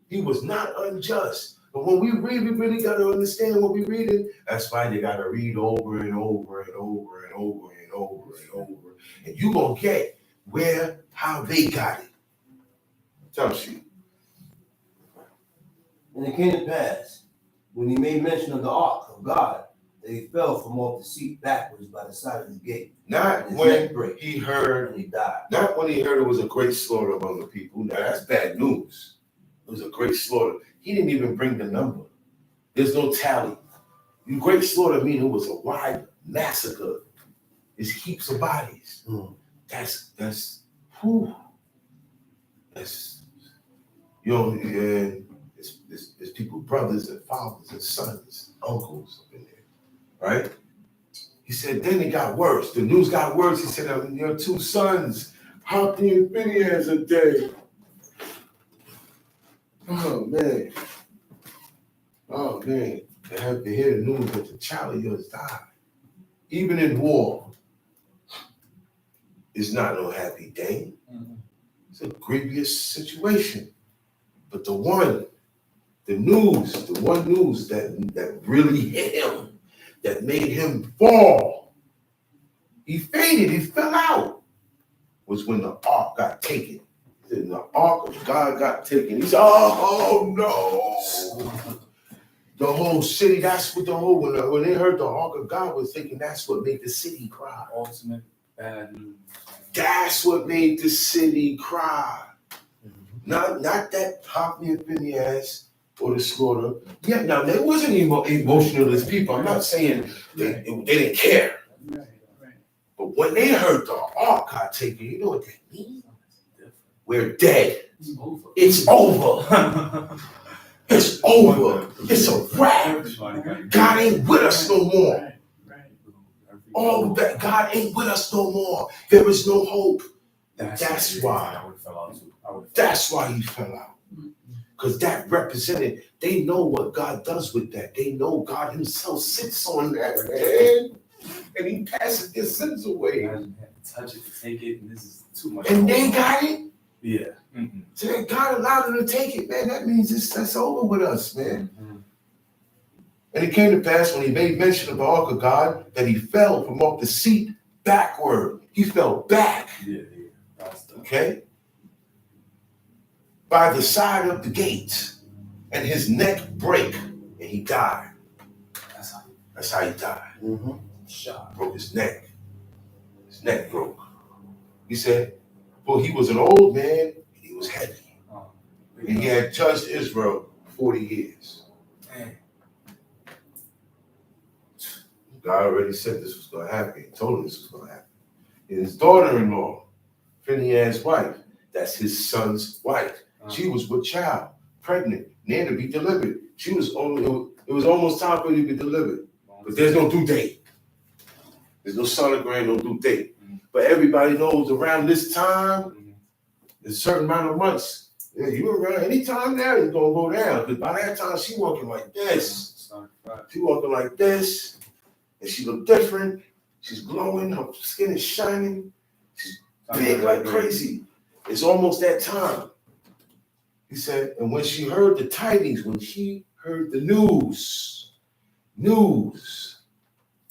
He was not unjust. But when we read, we really got to understand what we're reading. That's why you got to read over and over and over and over and over and over. And you're going to get how they got it. Tell me. And it came to pass, when he made mention of the ark of God, that he fell from off the seat backwards by the side of the gate. Not And his when neck brake, he heard, and he died. not when he heard it was a great slaughter among the people. Now that's bad news. It was a great slaughter. He didn't even bring the number. There's no tally. Great slaughter means it was a wide massacre. It's heaps of bodies. That's it's people, brothers and fathers and sons, uncles up in there, right? He said, then it got worse. The news got worse. He said, your two sons, Hophni and Phinehas, are dead. Oh, man. They have to hear the news that the child of yours died. Even in war, it's not no happy day. It's a grievous situation. But the one news that really hit him, that made him fall, he fainted, he fell out, was when the ark got taken. And the ark of God got taken. He said, oh no. The whole city, that's what when they heard the ark of God was taken, that's what made the city cry. Ultimate bad news. That's what made the city cry. Not that Hophni and Phinehas or the slaughter. Yeah, now they wasn't emotional as people. I'm not saying they didn't care. Right. But when they heard the ark got taken, you know what that means? We're dead. It's over. It's over. It's over. It's a wrap. God ain't with us no more. Right. All that, God ain't with us no more. There is no hope. That's why. That's why he fell out. Because that represented, they know what God does with that. They know God himself sits on that, man. And he passes their sins away. Imagine having to touch it to take it, and this is too much. And they got it. Yeah. So that God allowed them to take it, man. That means that's over with us, man. And it came to pass when he made mention of the ark of God that he fell from off the seat backward. He fell back. Yeah. Okay? By the side of the gate. And his neck brake. And he died. That's how he died. Shot. Broke his neck. His neck broke. He said, well, he was an old man. And he was heavy. And he had judged Israel 40 years. Dang. God already said this was going to happen. He told him this was going to happen. And his daughter-in-law, Phinehas' wife, that's his son's wife. She was with child, pregnant, near to be delivered. It was almost time for her to be delivered. But there's no due date. There's no sonogram, no due date. But everybody knows around this time, there's a certain amount of months. Yeah, you around anytime now, it's going to go down. Because by that time, she walking like this. She walking like this. And she look different. She's glowing. Her skin is shining. She's big like crazy. It's almost that time. He said, and when she heard the tidings, when she heard the news,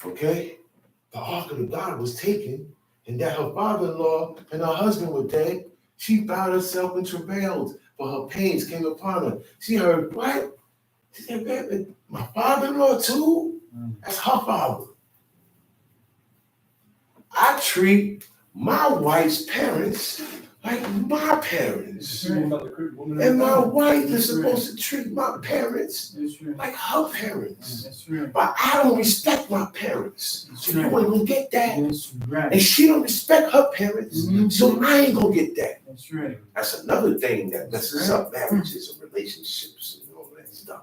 okay, the ark of God was taken, and that her father-in-law and her husband were dead, she bowed herself and travailed, for her pains came upon her. She heard, what? She said, baby, my father-in-law too? That's her father. I treat my wife's parents like my parents. That's right. And my wife is supposed to treat my parents That's right. like her parents. That's right. But I don't respect my parents. That's So you right. ain't gonna get that. That's right. And she don't respect her parents. So I ain't gonna get that. That's right. That's another thing that messes up marriages and relationships and all that stuff.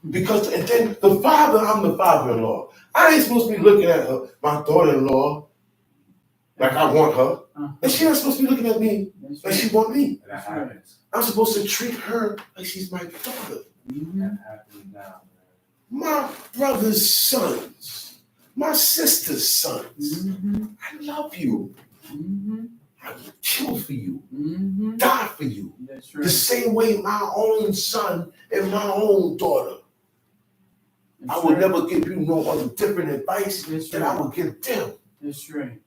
Because and then the father, I'm the father-in-law. I ain't supposed to be looking at her, my daughter-in-law, like I want her. And she not supposed to be looking at me That's like right. she want me. That happens. I'm supposed to treat her like she's my daughter. That happens now, My brother's sons, my sister's sons. I love you. I would kill for you, die for you. That's The right. same way my own son and my own daughter. I would never give you no other different advice That's that I right. would give them. That's right.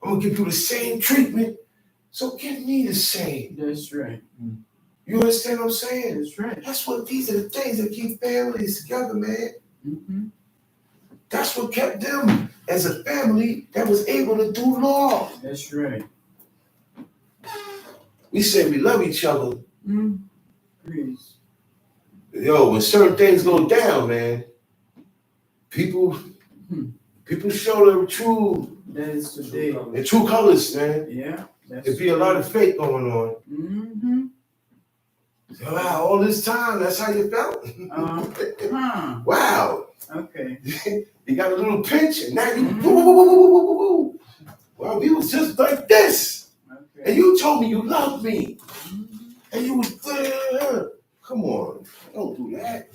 I'm gonna give you the same treatment, so give me the same. That's right. You understand what I'm saying? That's right. That's what these are the things that keep families together, man. That's what kept them as a family that was able to do law. That's right. We say we love each other. Please. Yo, when certain things go down, man, people show their true That is today. colors, man. Yeah. That's There be a lot of fake going on. Wow, all this time, that's how you felt? Wow. Okay. You got a little pinch, and now you woo. Well, we was just like this. Okay. And you told me you loved me. And you was come on, don't do that.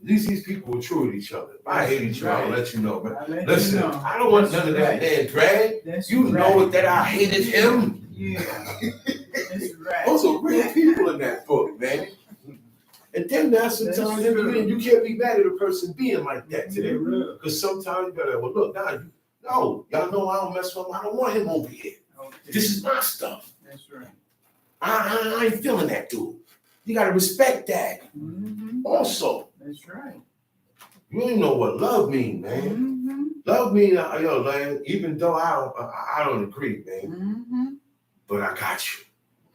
At least these people are true with each other. If I hate each other, I'll let you know. But I'll let listen, you know. I don't want none of that man drag. That's You right. know that I hated him. Yeah. That's right. Those are real people in that book, man. And then there's sometimes That's true. you can't be mad at a person being like that today. Because sometimes you gotta, well, look, now, no, y'all know I don't mess with him. I don't want him over here. Okay. This is my stuff. That's right. I ain't feeling that dude. You gotta respect that. Also, That's right. you don't know what love means, man. Love means, yo, man, even though I don't agree, man, but I got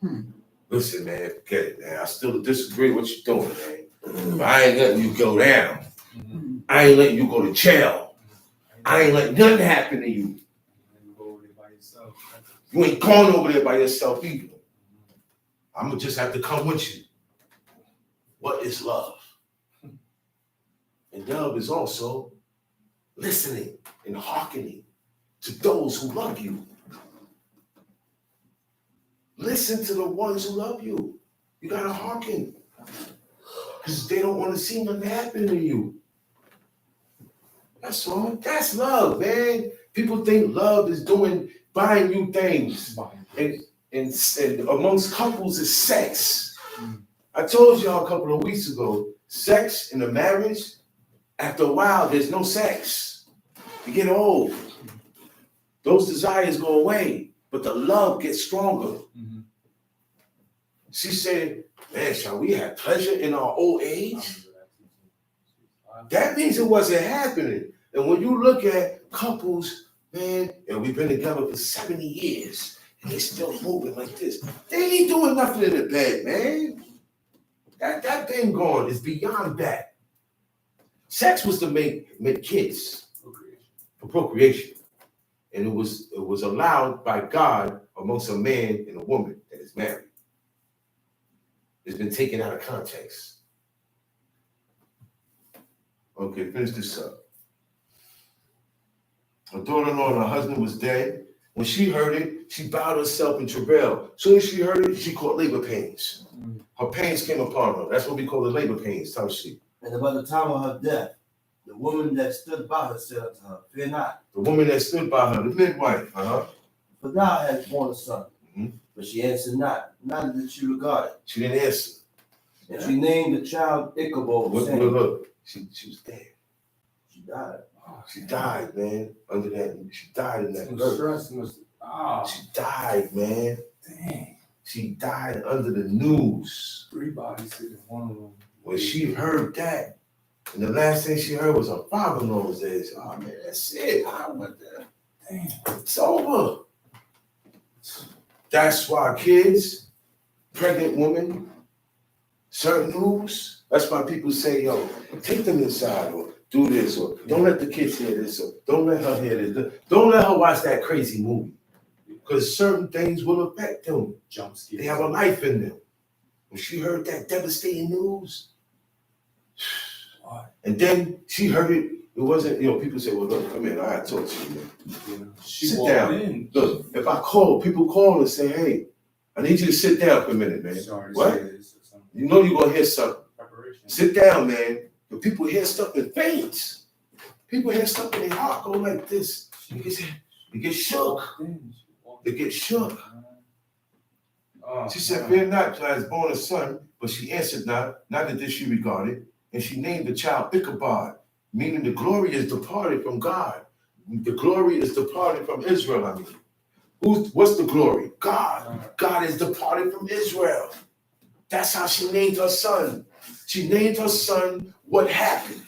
you. Listen, man, forget it, man. I still disagree with what you're doing, man. But I ain't letting you go down. I ain't letting you go to jail. I ain't letting nothing happen to you. You ain't going over there by yourself either. I'm gonna just have to come with you. What is love? And love is also listening and hearkening to those who love you. Listen to the ones who love you. You gotta hearken. Because they don't want to see nothing happen to you. That's all. That's love, man. People think love is buying you things. And amongst couples is sex. I told y'all a couple of weeks ago, sex in a marriage, after a while, there's no sex. You get old. Those desires go away, but the love gets stronger. She said, man, shall we have pleasure in our old age? That means it wasn't happening. And when you look at couples, man, and we've been together for 70 years, and they're still moving like this, they ain't doing nothing in the bed, man. That thing going is beyond that. Sex was to make kids for procreation. And it was allowed by God amongst a man and a woman that is married. It's been taken out of context. Okay, finish this up. Her daughter-in-law and her husband was dead. When she heard it, she bowed herself in travail. As soon as she heard it, she caught labor pains. Her pains came upon her. That's what we call the labor pains, tells she. And about the time of her death, the woman that stood by her said unto her, fear not. The woman that stood by her, the midwife, For thou hast born a son. But she answered not, neither did she regard it. She didn't answer. And she named the child Ichabod, saying, Look, she was dead. She died. She died, man. Under that, she died in that earth. She died, man. Dang. She died under the news. 3 bodies sitting in one room. When she heard that, and the last thing she heard was her father-in-law was there. She said, oh man, that's it. I went there. Damn. It's over. That's why kids, pregnant women, certain news, that's why people say, yo, take them inside or do this or don't let the kids hear this or don't let her hear this. Don't let her watch that crazy movie because certain things will affect them. Jump scares. They have a life in them. When she heard that devastating news, and then she heard it, it wasn't, people say, well, look, come in, I talk to you, man. You know, she Sit walked down. in. Look, if I call, people call and say, hey, I need you to sit down for a minute, man. Sorry to What? say this or something. You know you're going to hear something. Preparation. Sit down, man. When people hear stuff in faints, people hear stuff in their heart go like this. They get shook. They get shook. Oh, She said, man. fear not, for I was born a son, but she answered not, neither did she regard it. And she named the child Ichabod, meaning the glory is departed from God. The glory is departed from Israel, I mean. What's the glory? God. God is departed from Israel. That's how she named her son. She named her son what happened?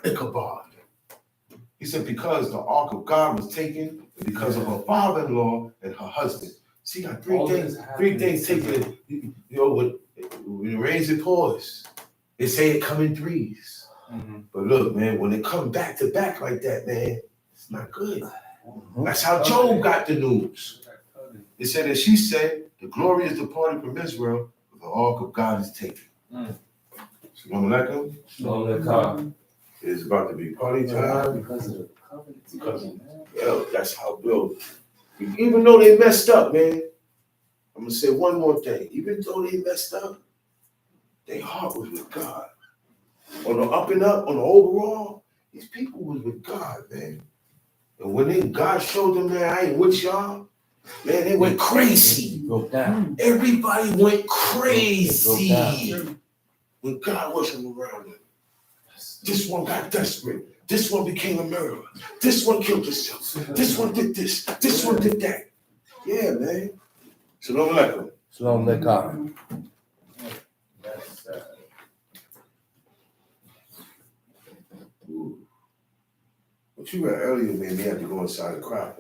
Ichabod. He said, because the ark of God was taken, and because of her father-in-law and her husband. See, got three things taken, when it rains, it pours. They say it come in threes. Mm-hmm. But look, man, when it come back to back like that, man, it's not good. That's how Job got the news. It said that she said, the glory is departed from Israel, but the ark of God is taken. Shalom alaikum. Shalom alaikum. It's about to be party time. Because of the covenant. Because, that's how, even though they messed up, man, I'm going to say one more thing. Even though they messed up, their heart was with God. On the up and up, on the overall, these people was with God, man. And when God showed them, man, I ain't with y'all, man, they went crazy. Broke down. Everybody went crazy Broke when God wasn't around them. This one got desperate. This one became a murderer. This one killed himself. This one did this. This one did that. Yeah, man. Shalom alaikum. Shalom alaikum. That's What you read earlier made me have to go inside the crowd.